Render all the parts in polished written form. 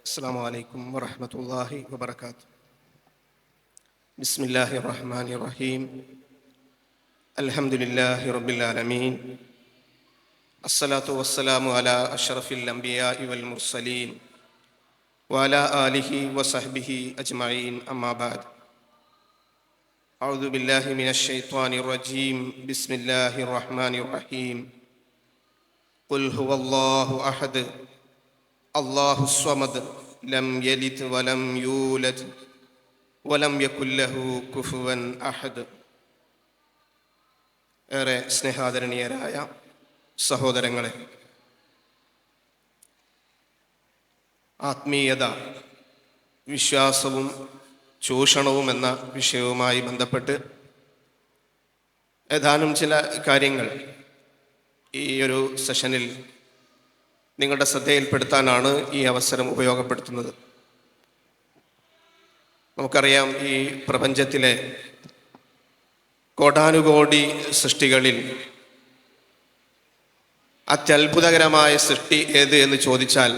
السلام عليكم ورحمة الله وبركاته. بسم الله الرحمن الرحيم. الحمد لله رب العالمين. الصلاة والسلام على أشرف الأنبياء والمرسلين وعلى آله وصحبه أجمعين، أما بعد. أعوذ بالله من الشيطان الرجيم. بسم الله الرحمن الرحيم. قل هو الله أحد الله الصمد لم يلد ولم يولد ولم يكن له كفوا أحد. ഏറെ സ്നേഹാദരണീയരായ സഹോദരങ്ങളെ, ആത്മീയത, വിശ്വാസവും ചൂഷണവും എന്ന വിഷയവുമായി ബന്ധപ്പെട്ട് ഏതാനും ചില കാര്യങ്ങൾ ഈ ഒരു സെഷനിൽ നിങ്ങളുടെ ശ്രദ്ധയിൽപ്പെടുത്താനാണ് ഈ അവസരം ഉപയോഗപ്പെടുത്തുന്നത്. നമുക്കറിയാം, ഈ പ്രപഞ്ചത്തിലെ കോടാനുകോടി സൃഷ്ടികളിൽ അത്യത്ഭുതകരമായ സൃഷ്ടി ഏത് എന്ന് ചോദിച്ചാൽ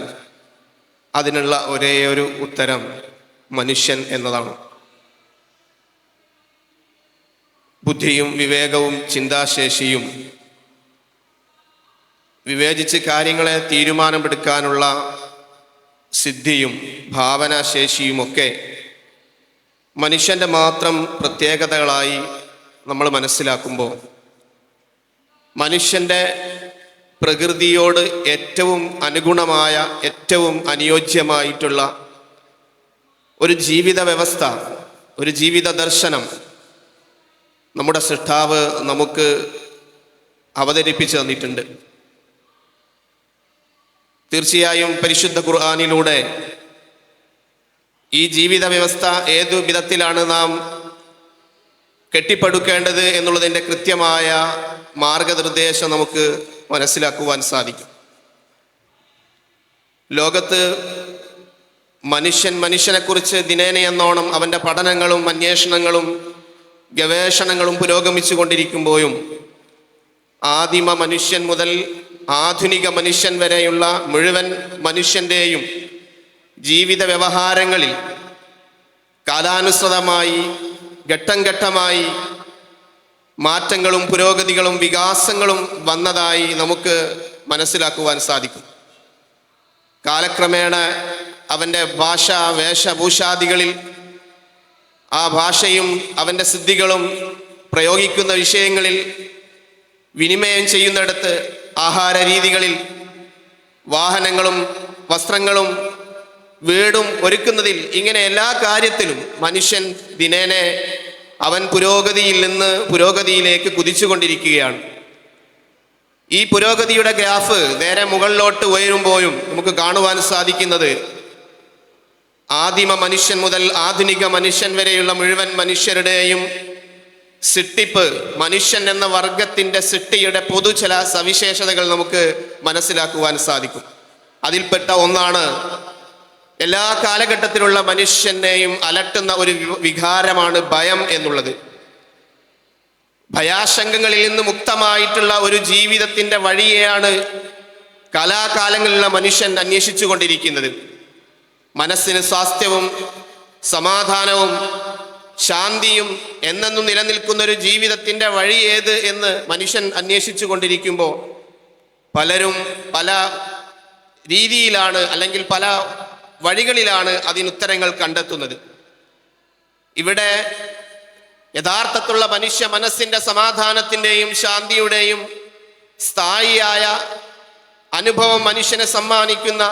അതിനുള്ള ഒരേയൊരു ഉത്തരം മനുഷ്യൻ എന്നതാണ്. ബുദ്ധിയും വിവേകവും ചിന്താശേഷിയും വിവേചിച്ച് കാര്യങ്ങളെ തീരുമാനമെടുക്കാനുള്ള സിദ്ധിയും ഭാവനാശേഷിയുമൊക്കെ മനുഷ്യൻ്റെ മാത്രം പ്രത്യേകതകളായി നമ്മൾ മനസ്സിലാക്കുമ്പോൾ, മനുഷ്യൻ്റെ പ്രകൃതിയോട് ഏറ്റവും അനുഗുണമായ, ഏറ്റവും അനുയോജ്യമായിട്ടുള്ള ഒരു ജീവിത വ്യവസ്ഥ, ഒരു ജീവിത ദർശനം നമ്മുടെ സൃഷ്ടാവ് നമുക്ക് അവതരിപ്പിച്ചു തന്നിട്ടുണ്ട്. തീർച്ചയായും പരിശുദ്ധ ഖുർആനിലൂടെ ഈ ജീവിത വ്യവസ്ഥ ഏതു വിധത്തിലാണ് നാം കെട്ടിപ്പടുക്കേണ്ടത് എന്നുള്ളതിൻ്റെ കൃത്യമായ മാർഗനിർദ്ദേശം നമുക്ക് മനസ്സിലാക്കുവാൻ സാധിക്കും. ലോകത്ത് മനുഷ്യനെക്കുറിച്ച് ദിനേനയെന്നോണം അവൻ്റെ പഠനങ്ങളും അന്വേഷണങ്ങളും ഗവേഷണങ്ങളും പുരോഗമിച്ചു കൊണ്ടിരിക്കുമ്പോഴും ആദിമ മനുഷ്യൻ മുതൽ ആധുനിക മനുഷ്യൻ വരെയുള്ള മുഴുവൻ മനുഷ്യൻ്റെയും ജീവിത വ്യവഹാരങ്ങളിൽ കാലാനുസൃതമായി ഘട്ടം ഘട്ടമായി മാറ്റങ്ങളും പുരോഗതികളും വികാസങ്ങളും വന്നതായി നമുക്ക് മനസ്സിലാക്കുവാൻ സാധിക്കും. കാലക്രമേണ അവൻ്റെ ഭാഷ, വേഷഭൂഷാദികളിൽ ആ ഭാഷയും അവൻ്റെ സിദ്ധികളും പ്രയോഗിക്കുന്ന വിഷയങ്ങളിൽ, വിനിമയം ചെയ്യുന്നിടത്ത്, ആഹാര രീതികളിൽ, വാഹനങ്ങളും വസ്ത്രങ്ങളും വീടും ഒരുക്കുന്നതിൽ, ഇങ്ങനെ എല്ലാ കാര്യത്തിലും മനുഷ്യൻ ദിനേനെ അവൻ പുരോഗതിയിൽ നിന്ന് പുരോഗതിയിലേക്ക് കുതിച്ചുകൊണ്ടിരിക്കുകയാണ്. ഈ പുരോഗതിയുടെ ഗ്രാഫ് നേരെ മുകളിലോട്ട് ഉയരുമ്പോഴും നമുക്ക് കാണുവാൻ സാധിക്കുന്നത്, ആദിമ മനുഷ്യൻ മുതൽ ആധുനിക മനുഷ്യൻ വരെയുള്ള മുഴുവൻ മനുഷ്യരുടെയും സൃഷ്ടിപ്പ്, മനുഷ്യൻ എന്ന വർഗത്തിൻ്റെ സൃഷ്ടിയുടെ പൊതു ചില സവിശേഷതകൾ നമുക്ക് മനസ്സിലാക്കുവാൻ സാധിക്കും. അതിൽപ്പെട്ട ഒന്നാണ്, എല്ലാ കാലഘട്ടത്തിലുള്ള മനുഷ്യനെയും അലട്ടുന്ന ഒരു വികാരമാണ് ഭയം എന്നുള്ളത്. ഭയാശങ്കങ്ങളിൽ നിന്ന് മുക്തമായിട്ടുള്ള ഒരു ജീവിതത്തിൻ്റെ വഴിയെയാണ് കാലാകാലങ്ങളിലുള്ള മനുഷ്യൻ അന്വേഷിച്ചു കൊണ്ടിരിക്കുന്നത്. മനസ്സിന് സ്വാസ്ഥ്യവും സമാധാനവും ശാന്തിയും എന്നെന്നും നിലനിൽക്കുന്ന ഒരു ജീവിതത്തിൻ്റെ വഴി ഏത് എന്ന് മനുഷ്യൻ അന്വേഷിച്ചു കൊണ്ടിരിക്കുമ്പോൾ പലരും പല രീതിയിലാണ്, അല്ലെങ്കിൽ പല വഴികളിലാണ് അതിനുത്തരങ്ങൾ കണ്ടെത്തുന്നത്. ഇവിടെ യഥാർത്ഥത്തിലുള്ള മനുഷ്യ മനസ്സിൻ്റെ സമാധാനത്തിൻ്റെയും ശാന്തിയുടെയും സ്ഥായിയായ അനുഭവം മനുഷ്യനെ സമ്മാനിക്കുന്ന,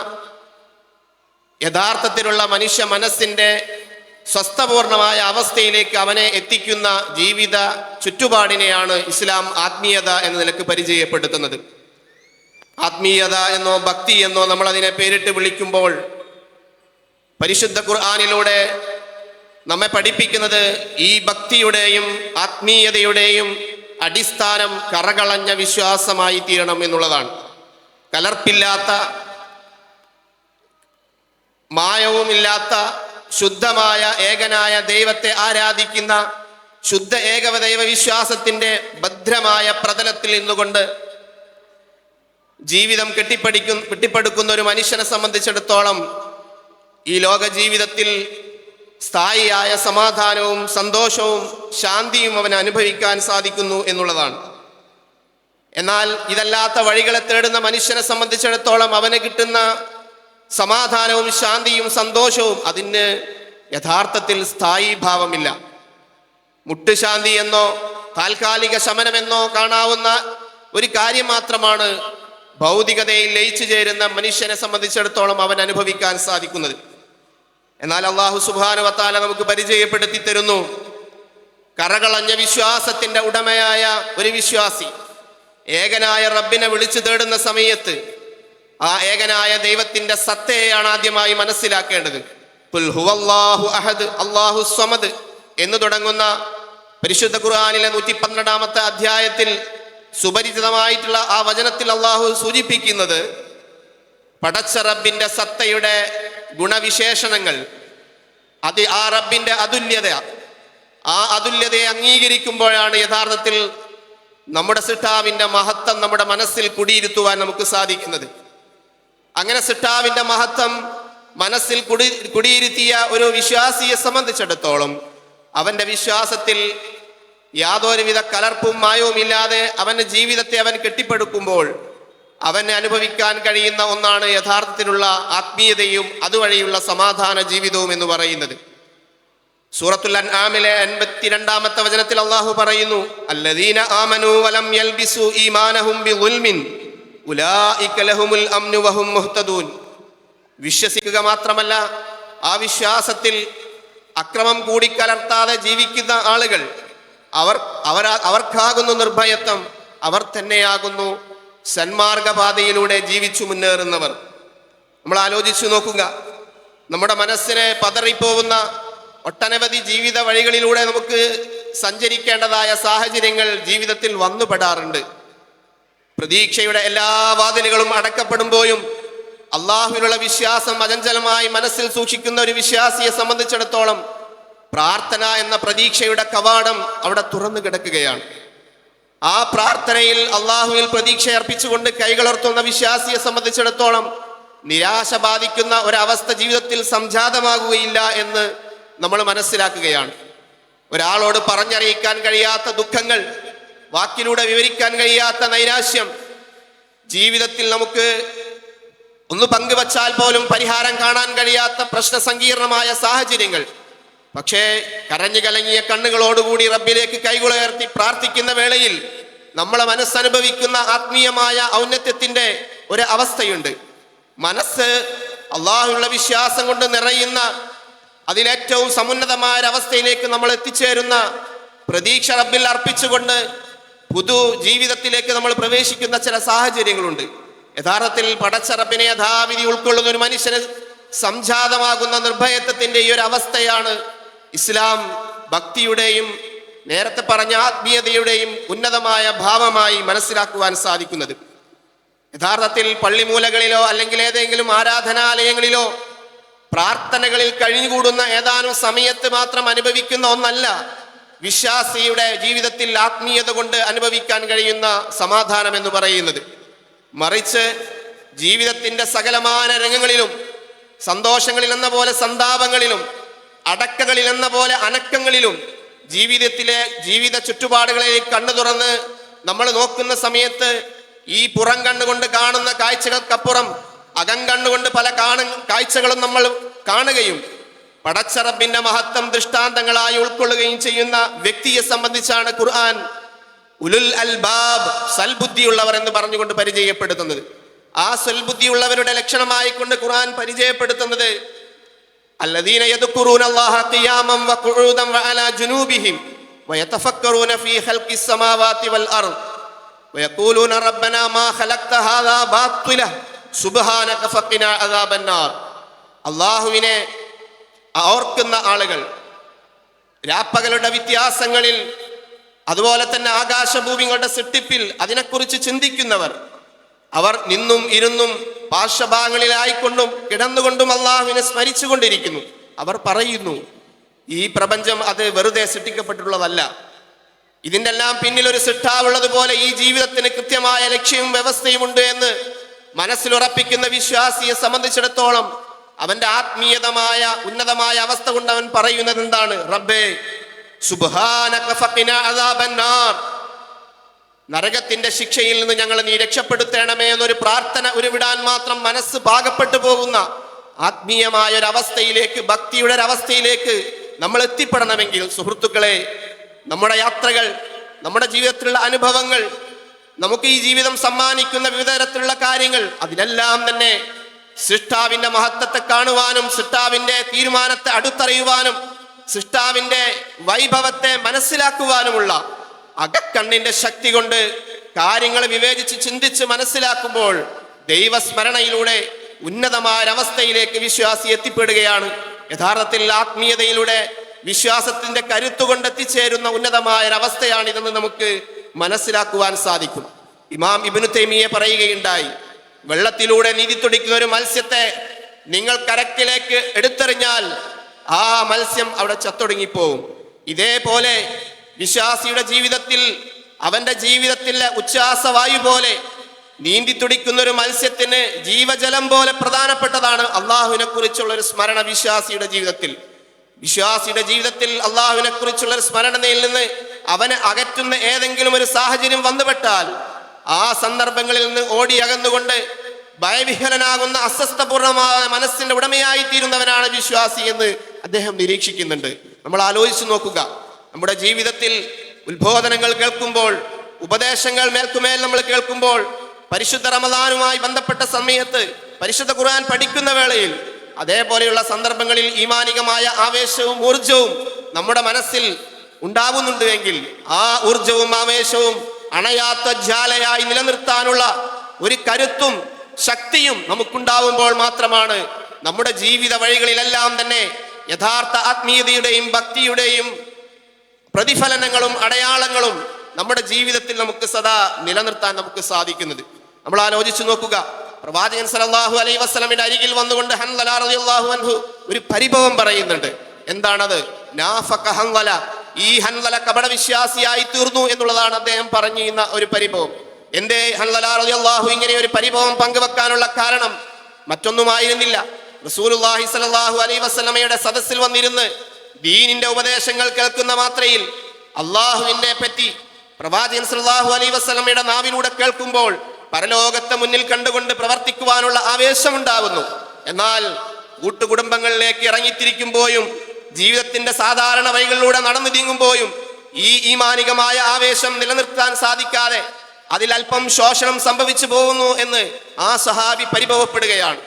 യഥാർത്ഥത്തിലുള്ള മനുഷ്യ മനസ്സിൻ്റെ സ്വസ്ഥപൂർണമായ അവസ്ഥയിലേക്ക് അവനെ എത്തിക്കുന്ന ജീവിത ചുറ്റുപാടിനെയാണ് ഇസ്ലാം ആത്മീയത എന്ന നിലക്ക് പരിചയപ്പെടുത്തുന്നത്. ആത്മീയത എന്നോ ഭക്തി എന്നോ നമ്മൾ അതിനെ പേരിട്ട് വിളിക്കുമ്പോൾ, പരിശുദ്ധ ഖുർആനിലൂടെ നമ്മെ പഠിപ്പിക്കുന്നത് ഈ ഭക്തിയുടെയും ആത്മീയതയുടെയും അടിസ്ഥാനം കറകളഞ്ഞ വിശ്വാസമായി തീരണം എന്നുള്ളതാണ്. കലർപ്പില്ലാത്ത, മായവുമില്ലാത്ത, ശുദ്ധമായ ഏകനായ ദൈവത്തെ ആരാധിക്കുന്ന ശുദ്ധ ഏകദൈവ വിശ്വാസത്തിൻ്റെ ഭദ്രമായ പ്രതലത്തിൽ നിന്നുകൊണ്ട് ജീവിതം കെട്ടിപ്പടുക്കുന്ന ഒരു മനുഷ്യനെ സംബന്ധിച്ചിടത്തോളം ഈ ലോക ജീവിതത്തിൽ സ്ഥായിയായ സമാധാനവും സന്തോഷവും ശാന്തിയും അവന് അനുഭവിക്കാൻ സാധിക്കുന്നു എന്നുള്ളതാണ്. എന്നാൽ ഇതല്ലാത്ത വഴികളെ തേടുന്ന മനുഷ്യനെ സംബന്ധിച്ചിടത്തോളം അവന് കിട്ടുന്ന സമാധാനവും ശാന്തിയും സന്തോഷവും അതിന് യഥാർത്ഥത്തിൽ സ്ഥായി ഭാവമില്ല. മുട്ടുശാന്തി എന്നോ താൽക്കാലിക ശമനമെന്നോ കാണാവുന്ന ഒരു കാര്യം മാത്രമാണ് ഭൗതികതയിൽ ലയിച്ചു ചേരുന്ന മനുഷ്യനെ സംബന്ധിച്ചിടത്തോളം അവൻ അനുഭവിക്കാൻ സാധിക്കുന്നത്. എന്നാൽ അല്ലാഹു സുബ്ഹാനഹു വ തആല നമുക്ക് പരിചയപ്പെടുത്തി തരുന്നു, കറകളഞ്ഞ വിശ്വാസത്തിന്റെ ഉടമയായ ഒരു വിശ്വാസി ഏകനായ റബ്ബിനെ വിളിച്ചു തേടുന്ന സമയത്ത് ആ ഏകനായ ദൈവത്തിന്റെ സത്തയെയാണ് ആദ്യമായി മനസ്സിലാക്കേണ്ടത്. ഖുൽ ഹുവല്ലാഹു അഹദ് അല്ലാഹു സ്വമദ് എന്ന് തുടങ്ങുന്ന പരിശുദ്ധ ഖുർആനിലെ 112-ാമത്തെ അധ്യായത്തിൽ സുപരിചിതമായിട്ടുള്ള ആ വചനത്തിൽ അല്ലാഹു സൂചിപ്പിക്കുന്നത് പടച്ച റബ്ബിന്റെ സത്തയുടെ ഗുണവിശേഷണങ്ങൾ, അത് ആ റബ്ബിന്റെ അതുല്യത, ആ അതുല്യതയെ അംഗീകരിക്കുമ്പോഴാണ് യഥാർത്ഥത്തിൽ നമ്മുടെ സിട്ടാവിന്റെ മഹത്വം നമ്മുടെ മനസ്സിൽ കുടിയിരുത്തുവാൻ നമുക്ക് സാധിക്കുന്നത്. അങ്ങനെ സിട്ടാവിന്റെ മഹത്വം മനസ്സിൽ കുടിയിരുത്തിയ ഒരു വിശ്വാസിയെ സംബന്ധിച്ചിടത്തോളം അവന്റെ വിശ്വാസത്തിൽ യാതൊരുവിധ കലർപ്പും മായവും ഇല്ലാതെ അവന്റെ ജീവിതത്തെ അവൻ കെട്ടിപ്പടുക്കുമ്പോൾ അവന് അനുഭവിക്കാൻ കഴിയുന്ന ഒന്നാണ് യഥാർത്ഥത്തിലുള്ള ആത്മീയതയും അതുവഴിയുള്ള സമാധാന ജീവിതവും എന്ന് പറയുന്നത്. സൂറത്തുൽ അൻആമിലെ 82-ാമത്തെ വചനത്തിൽ അല്ലാഹു പറയുന്നു, അല്ലദീന ആമനൂ വലം യൽബിസു ഈമാനഹും ബിളുൽമിൻ ഉലൈക ലഹുമുൽ അംനു വഹും മുഹ്തദൂൻ. വിശ്വസിക്കുക മാത്രമല്ല ആ വിശ്വാസത്തിൽ അക്രമം കൂടിക്കലർത്താതെ ജീവിക്കുന്ന ആളുകൾ അവർക്കാകുന്നു നിർഭയത്വം, അവർ തന്നെയാകുന്നു സന്മാർഗപാതയിലൂടെ ജീവിച്ചു മുന്നേറുന്നവർ. നമ്മൾ ആലോചിച്ചു നോക്കുക, നമ്മുടെ മനസ്സിനെ പതറിപ്പോകുന്ന ഒട്ടനവധി ജീവിത വഴികളിലൂടെ നമുക്ക് സഞ്ചരിക്കേണ്ടതായ സാഹചര്യങ്ങൾ ജീവിതത്തിൽ വന്നുപെടാറുണ്ട്. പ്രതീക്ഷയുടെ എല്ലാ വാതിലുകളും അടക്കപ്പെടുമ്പോഴും അള്ളാഹുവിനുള്ള വിശ്വാസം അചഞ്ചലമായി മനസ്സിൽ സൂക്ഷിക്കുന്ന ഒരു വിശ്വാസിയെ സംബന്ധിച്ചിടത്തോളം പ്രാർത്ഥന എന്ന പ്രതീക്ഷയുടെ കവാടം അവിടെ തുറന്നു കിടക്കുകയാണ്. ആ പ്രാർത്ഥനയിൽ അള്ളാഹുവിൽ പ്രതീക്ഷ അർപ്പിച്ചുകൊണ്ട് കൈകളർത്തുന്ന വിശ്വാസിയെ സംബന്ധിച്ചിടത്തോളം നിരാശ ബാധിക്കുന്ന ഒരവസ്ഥ ജീവിതത്തിൽ സംജാതമാകുകയില്ല എന്ന് നമ്മൾ മനസ്സിലാക്കുകയാണ്. ഒരാളോട് പറഞ്ഞറിയിക്കാൻ കഴിയാത്ത ദുഃഖങ്ങൾ, വാക്കിലൂടെ വിവരിക്കാൻ കഴിയാത്ത നൈരാശ്യം, ജീവിതത്തിൽ നമുക്ക് ഒന്ന് പങ്കുവച്ചാൽ പോലും പരിഹാരം കാണാൻ കഴിയാത്ത പ്രശ്നസങ്കീർണമായ സാഹചര്യങ്ങൾ. പക്ഷേ കരഞ്ഞു കലങ്ങിയ കണ്ണുകളോടുകൂടി റബ്ബിലേക്ക് കൈകളുയർത്തി പ്രാർത്ഥിക്കുന്ന വേളയിൽ നമ്മളെ മനസ്സനുഭവിക്കുന്ന ആത്മീയമായ ഔന്നത്യത്തിന്റെ ഒരു അവസ്ഥയുണ്ട്. മനസ്സ് അള്ളാഹുവിനുള്ള വിശ്വാസം കൊണ്ട് നിറയുന്ന അതിലേറ്റവും സമുന്നതമായ ഒരവസ്ഥയിലേക്ക് നമ്മൾ എത്തിച്ചേരുന്ന പ്രതീക്ഷ റബ്ബിൽ അർപ്പിച്ചുകൊണ്ട് പുതു ജീവിതത്തിലേക്ക് നമ്മൾ പ്രവേശിക്കുന്ന ചില സാഹചര്യങ്ങളുണ്ട്. യഥാർത്ഥത്തിൽ പടച്ച റബ്ബിനെ യഥാവിധി ഉൾക്കൊള്ളുന്ന ഒരു മനുഷ്യന് സംജാതമാകുന്ന നിർഭയത്വത്തിന്റെ ഈ ഒരു അവസ്ഥയാണ് ഇസ്ലാം ഭക്തിയുടെയും നേരത്തെ പറഞ്ഞ ആത്മീയതയുടെയും ഉന്നതമായ ഭാവമായി മനസ്സിലാക്കുവാൻ സാധിക്കുന്നത്. യഥാർത്ഥത്തിൽ പള്ളിമൂലകളിലോ അല്ലെങ്കിൽ ഏതെങ്കിലും ആരാധനാലയങ്ങളിലോ പ്രാർത്ഥനകളിൽ കഴിഞ്ഞുകൂടുന്ന ഏതാനും സമയത്ത് മാത്രം അനുഭവിക്കുന്ന ഒന്നല്ല വിശ്വാസിയുടെ ജീവിതത്തിൽ ആത്മീയത കൊണ്ട് അനുഭവിക്കാൻ കഴിയുന്ന സമാധാനം എന്ന് പറയുന്നത്. മറിച്ച് ജീവിതത്തിന്റെ സകലമാന രംഗങ്ങളിലും, സന്തോഷങ്ങളിൽ എന്ന പോലെ സന്താപങ്ങളിലും, അടക്കകളിൽ എന്ന പോലെ അനക്കങ്ങളിലും, ജീവിതത്തിലെ ജീവിത ചുറ്റുപാടുകളിലേക്ക് കണ്ണു തുറന്ന് നമ്മൾ നോക്കുന്ന സമയത്ത് ഈ പുറം കണ്ണുകൊണ്ട് കാണുന്ന കാഴ്ചകൾക്കപ്പുറം അകം കണ്ണുകൊണ്ട് പല കാഴ്ചകളും നമ്മൾ കാണുകയും പടച്ച റബ്ബിന്റെ മഹത്വം ദൃഷ്ടാന്തങ്ങളായി ഉൾക്കൊള്ളുകയും ചെയ്യുന്ന വ്യക്തിയെ സംബന്ധിച്ചാണ് ഖുർആൻ ഉലുൽ അൽബാബ്, സൽബുദ്ധിയുള്ളവർ എന്ന് പറഞ്ഞുകൊണ്ട് പരിചയപ്പെടുത്തുന്നത്. ആ സൽബുദ്ധിയുള്ളവരുടെ ലക്ഷണമായി കൊണ്ട് ഖുർആൻ പരിചയപ്പെടുത്തുന്നത് അല്ലദീന യദ്കുറൂന അല്ലാഹ ഖിയാമൻ വഖുഊദൻ വഅലാ ജുനൂബിഹിം വയതഫക്കറൂന ഫീ ഖൽഖിസ് സമാവാതി വൽ അർദ് വയഖൂലൂന റബ്ബനാ മാ ഖലഖ്ത ഹാദാ ബാത്തില സുബ്ഹാനക ഫഖിനാ അദാബന്നാർ. അല്ലാഹുവിനെ ഓർക്കുന്ന ആളുകൾ, രാപ്പകലുടെ വ്യത്യാസങ്ങളിൽ, അതുപോലെ തന്നെ ആകാശഭൂമികളുടെ സൃഷ്ടിപ്പിൽ അതിനെക്കുറിച്ച് ചിന്തിക്കുന്നവർ, അവർ നിന്നും ഇരുന്നും പാർശ്വഭാഗങ്ങളിലായിക്കൊണ്ടും കിടന്നുകൊണ്ടും അള്ളാഹുവിനെ സ്മരിച്ചുകൊണ്ടിരിക്കുന്നു. അവർ പറയുന്നു, ഈ പ്രപഞ്ചം അത് വെറുതെ സൃഷ്ടിക്കപ്പെട്ടിട്ടുള്ളതല്ല, ഇതിൻ്റെ എല്ലാം പിന്നിൽ ഒരു സൃഷ്ടാവുള്ളതുപോലെ ഈ ജീവിതത്തിന് കൃത്യമായ ലക്ഷ്യവും വ്യവസ്ഥയും ഉണ്ട് എന്ന് മനസ്സിലുറപ്പിക്കുന്ന വിശ്വാസിയെ സംബന്ധിച്ചിടത്തോളം അവന്റെ ആത്മീയതമായ ഉന്നതമായ അവസ്ഥ കൊണ്ട് അവൻ പറയുന്നത് എന്താണ്? റബ്ബേ സുബ്ഹാനക ഫഖിനാ അദാബന്നാർ, നരകത്തിന്റെ ശിക്ഷയിൽ നിന്ന് ഞങ്ങളെ നീ രക്ഷപ്പെടുത്തണമേ എന്നൊരു പ്രാർത്ഥന ഉരുവിടാൻ മാത്രം മനസ്സ് പാകപ്പെട്ടു പോകുന്ന ആത്മീയമായ ഒരു അവസ്ഥയിലേക്ക്, ഭക്തിയുടെ ഒരു അവസ്ഥയിലേക്ക് നമ്മൾ എത്തിപ്പെടണമെങ്കിൽ സുഹൃത്തുക്കളെ, നമ്മുടെ യാത്രകൾ, നമ്മുടെ ജീവിതത്തിലുള്ള അനുഭവങ്ങൾ, നമുക്ക് ഈ ജീവിതം സമ്മാനിക്കുന്ന വിവിധ തരത്തിലുള്ള കാര്യങ്ങൾ, അതിലെല്ലാം തന്നെ സൃഷ്ടാവിന്റെ മഹത്വത്തെ കാണുവാനും സൃഷ്ടാവിന്റെ തീരുമാനത്തെ അടുത്തറിയുവാനും സൃഷ്ടാവിന്റെ വൈഭവത്തെ മനസ്സിലാക്കുവാനുമുള്ള അകക്കണ്ണിന്റെ ശക്തി കൊണ്ട് കാര്യങ്ങൾ വിവേചിച്ച് ചിന്തിച്ച് മനസ്സിലാക്കുമ്പോൾ ദൈവസ്മരണയിലൂടെ ഉന്നതമായ ഒരവസ്ഥയിലേക്ക് വിശ്വാസി എത്തിപ്പെടുകയാണ്. യഥാർത്ഥത്തിൽ ആത്മീയതയിലൂടെ വിശ്വാസത്തിന്റെ കരുത്തുകൊണ്ട് എത്തിച്ചേരുന്ന ഉന്നതമായ ഒരവസ്ഥയാണ് ഇതെന്ന് നമുക്ക് മനസ്സിലാക്കുവാൻ സാധിക്കും. ഇമാം ഇബ്നു തൈമിയ്യ പറയുകയുണ്ടായി, വെള്ളത്തിലൂടെ നീന്തി തുടിക്കുന്ന ഒരു മത്സ്യത്തെ നിങ്ങൾ കരക്കിലേക്ക് എടുത്തെറിഞ്ഞാൽ ആ മത്സ്യം അവിടെ ചത്തൊടുങ്ങിപ്പോവും. ഇതേപോലെ വിശ്വാസിയുടെ ജീവിതത്തിൽ അവന്റെ ജീവിതത്തിലെ ഉച്ഛ്വാസവായു പോലെ നീന്തി തുടിക്കുന്ന ഒരു മത്സ്യത്തിന് ജീവജലം പോലെ പ്രധാനപ്പെട്ടതാണ് അള്ളാഹുവിനെ കുറിച്ചുള്ള ഒരു സ്മരണ. വിശ്വാസിയുടെ ജീവിതത്തിൽ അള്ളാഹുവിനെ കുറിച്ചുള്ള ഒരു സ്മരണയിൽ നിന്ന് അവനെ അകറ്റുന്ന ഏതെങ്കിലും ഒരു സാഹചര്യം വന്നുപെട്ടാൽ ആ സന്ദർഭങ്ങളിൽ നിന്ന് ഓടി അകന്നുകൊണ്ട് ഭയവിഹ്വലനാകുന്ന അസ്വസ്ഥപൂർണമായ മനസ്സിന്റെ ഉടമയായി തീരുന്നവനാണ് വിശ്വാസി എന്ന് അദ്ദേഹം നിരീക്ഷിക്കുന്നുണ്ട്. നമ്മൾ ആലോചിച്ചു നോക്കുക, നമ്മുടെ ജീവിതത്തിൽ ഉത്ബോധനങ്ങൾ കേൾക്കുമ്പോൾ, ഉപദേശങ്ങൾ മേൽക്കുമേൽ നമ്മൾ കേൾക്കുമ്പോൾ, പരിശുദ്ധ റമദാനുമായി ബന്ധപ്പെട്ട സമയത്ത് പരിശുദ്ധ ഖുർആൻ പഠിക്കുന്ന വേളയിൽ അതേപോലെയുള്ള സന്ദർഭങ്ങളിൽ ഈമാനികമായ ആവേശവും ഊർജവും നമ്മുടെ മനസ്സിൽ ഉണ്ടാവുന്നുണ്ട് എങ്കിൽ ആ ഊർജവും ആവേശവും അണയാത്ത ജ്വാലയായി നിലനിർത്താനുള്ള ഒരു കരുത്തും ശക്തിയും നമുക്കുണ്ടാവുമ്പോൾ മാത്രമാണ് നമ്മുടെ ജീവിത വഴികളിലെല്ലാം തന്നെ യഥാർത്ഥ ആത്മീയതയുടെയും ഭക്തിയുടെയും പ്രതിഫലനങ്ങളും അടയാളങ്ങളും നമ്മുടെ ജീവിതത്തിൽ നമുക്ക് സദാ നിലനിർത്താൻ നമുക്ക് സാധിക്കുന്നത്. നമ്മൾ ആലോചിച്ചു നോക്കുക, പ്രവാചകൻ സല്ലല്ലാഹു അലൈഹി വസല്ലമയുടെ അരികിൽ വന്നുകൊണ്ട് ഹൻദല റളിയല്ലാഹു അൻഹു ഒരു പരിഭവം പറയുന്നുണ്ട്. എന്താണത്? നാഫഖ ഹൻദല, ഈ ഹൻദല കപടവിശ്വാസിയായി തീർന്നു എന്നുള്ളതാണ് അദ്ദേഹം പറഞ്ഞിരുന്ന ഒരു പരിഭവം. എന്തേ ഹൻദല റളിയല്ലാഹു ഇങ്ങനെ ഒരു പരിഭവം പങ്കുവെക്കാനുള്ള കാരണം മറ്റൊന്നുമായിരുന്നില്ല. റസൂലുള്ളാഹി സ്വല്ലല്ലാഹു അലൈഹി വസല്ലമയുടെ സദസ്സിൽ വന്നിരുന്ന് ദീനിന്റെ ഉപദേശങ്ങൾ കേൾക്കുന്ന മാത്രയിൽ അള്ളാഹുവിനെ പറ്റി പ്രവാചകൻ സല്ലല്ലാഹു അലൈഹി വസല്ലമയുടെ നാവിലൂടെ കേൾക്കുമ്പോൾ പരലോകത്തെ മുന്നിൽ കണ്ടുകൊണ്ട് പ്രവർത്തിക്കുവാനുള്ള ആവേശമുണ്ടാവുന്നു. എന്നാൽ കൂട്ടുകുടുംബങ്ങളിലേക്ക് ഇറങ്ങിത്തിരിക്കുമ്പോഴും ജീവിതത്തിന്റെ സാധാരണ വഴികളിലൂടെ നടന്നു നീങ്ങുമ്പോഴും ഈ ഈമാനികമായ ആവേശം നിലനിർത്താൻ സാധിക്കാതെ അതിലൽപ്പം ശോഷണം സംഭവിച്ചു പോകുന്നു എന്ന് ആ സഹാബി പരിഭവപ്പെടുകയാണ്.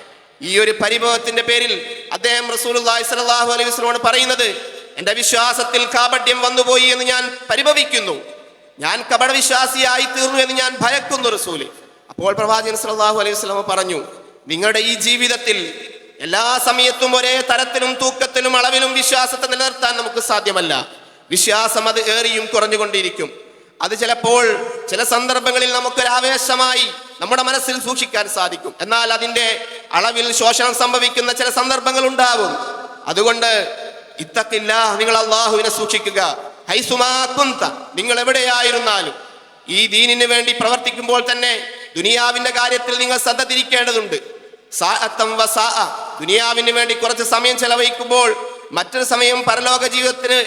ഈ ഒരു പരിഭവത്തിന്റെ പേരിൽ അദ്ദേഹം റസൂലുള്ളാഹി സ്വല്ലല്ലാഹു അലൈഹി വസല്ലമയോട് പറയുന്നത്, എന്റെ വിശ്വാസത്തിൽ കാപട്യം വന്നുപോയി എന്ന് ഞാൻ പരിഭവിക്കുന്നു, ഞാൻ കപടവിശ്വാസിയായി തീർന്നു എന്ന് ഞാൻ ഭയക്കുന്നു റസൂലേ. അപ്പോൾ പ്രവാചകൻ സല്ലല്ലാഹു അലൈഹി വസല്ലം പറഞ്ഞു, നിങ്ങളുടെ ഈ ജീവിതത്തിൽ എല്ലാ സമയത്തും ഒരേ തരത്തിലും തൂക്കത്തിലും അളവിലും വിശ്വാസത്തെ നിലനിർത്താൻ നമുക്ക് സാധ്യമല്ല. വിശ്വാസം അത് ഏറിയും കുറഞ്ഞുകൊണ്ടിരിക്കും. അത് ചിലപ്പോൾ ചില സന്ദർഭങ്ങളിൽ നമുക്കൊരു ആവേശമായി നമ്മുടെ മനസ്സിൽ സൂക്ഷിക്കാൻ സാധിക്കും. എന്നാൽ അതിന്റെ അളവിൽ ശോഷണം സംഭവിക്കുന്ന ചില സന്ദർഭങ്ങൾ ഉണ്ടാകും. അതുകൊണ്ട് ഇത്തഖില്ല, നിങ്ങൾ അള്ളാഹുവിനെ സൂക്ഷിക്കുക. ഹൈസുമാ കുന്ത, നിങ്ങൾ എവിടെയായിരുന്നാലും ഈ ദീനിന് വേണ്ടി പ്രവർത്തിക്കുമ്പോൾ തന്നെ ദുനിയാവിന്റെ കാര്യത്തിൽ നിങ്ങൾ ശ്രദ്ധ തിരിക്കേണ്ടതുണ്ട്. ദുനിയാവിന് വേണ്ടി കുറച്ച് സമയം ചെലവഴിക്കുമ്പോൾ മറ്റൊരു സമയം പരലോക ജീവിതത്തിന്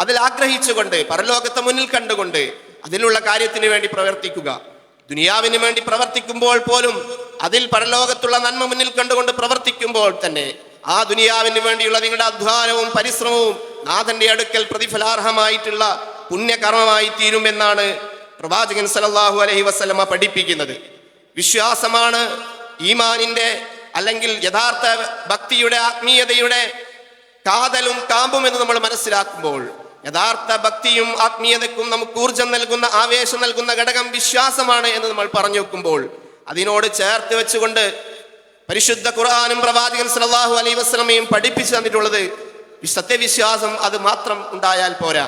അതിൽ ആഗ്രഹിച്ചുകൊണ്ട് പരലോകത്തെ മുന്നിൽ കണ്ടുകൊണ്ട് അതിലുള്ള കാര്യത്തിന് വേണ്ടി പ്രവർത്തിക്കുക. ദുനിയാവിന് വേണ്ടി പ്രവർത്തിക്കുമ്പോൾ പോലും അതിൽ പരലോകത്തുള്ള നന്മ മുന്നിൽ കണ്ടുകൊണ്ട് പ്രവർത്തിക്കുമ്പോൾ തന്നെ ആ ദുനിയാവിന് വേണ്ടിയുള്ള നിങ്ങളുടെ അധ്വാനവും പരിശ്രമവും നാഥന്റെ അടുക്കൽ പ്രതിഫലാർഹമായിട്ടുള്ള പുണ്യകർമ്മമായി തീരുമെന്നാണ് പ്രവാചകൻ സല്ലല്ലാഹു അലൈഹി വസല്ലമ പഠിപ്പിക്കുന്നത്. വിശ്വാസമാണ് ഈമാനിന്റെ അല്ലെങ്കിൽ യഥാർത്ഥ ഭക്തിയുടെ ആത്മീയതയുടെ കാതലും കാമ്പും എന്ന് നമ്മൾ മനസ്സിലാക്കുമ്പോൾ യഥാർത്ഥ ഭക്തിയും ആത്മീയതയ്ക്കും നമുക്ക് ഊർജം നൽകുന്ന ആവേശം നൽകുന്ന ഘടകം വിശ്വാസമാണ് എന്ന് നമ്മൾ പറഞ്ഞു വെക്കുമ്പോൾ അതിനോട് ചേർത്ത് വെച്ചുകൊണ്ട് പരിശുദ്ധ ഖുർആനും പ്രവാചകൻ സല്ലല്ലാഹു അലൈഹി വസല്ലമയും പഠിപ്പിച്ചു തന്നിട്ടുള്ളത് സത്യവിശ്വാസം അത് മാത്രം ഉണ്ടായാൽ പോരാ,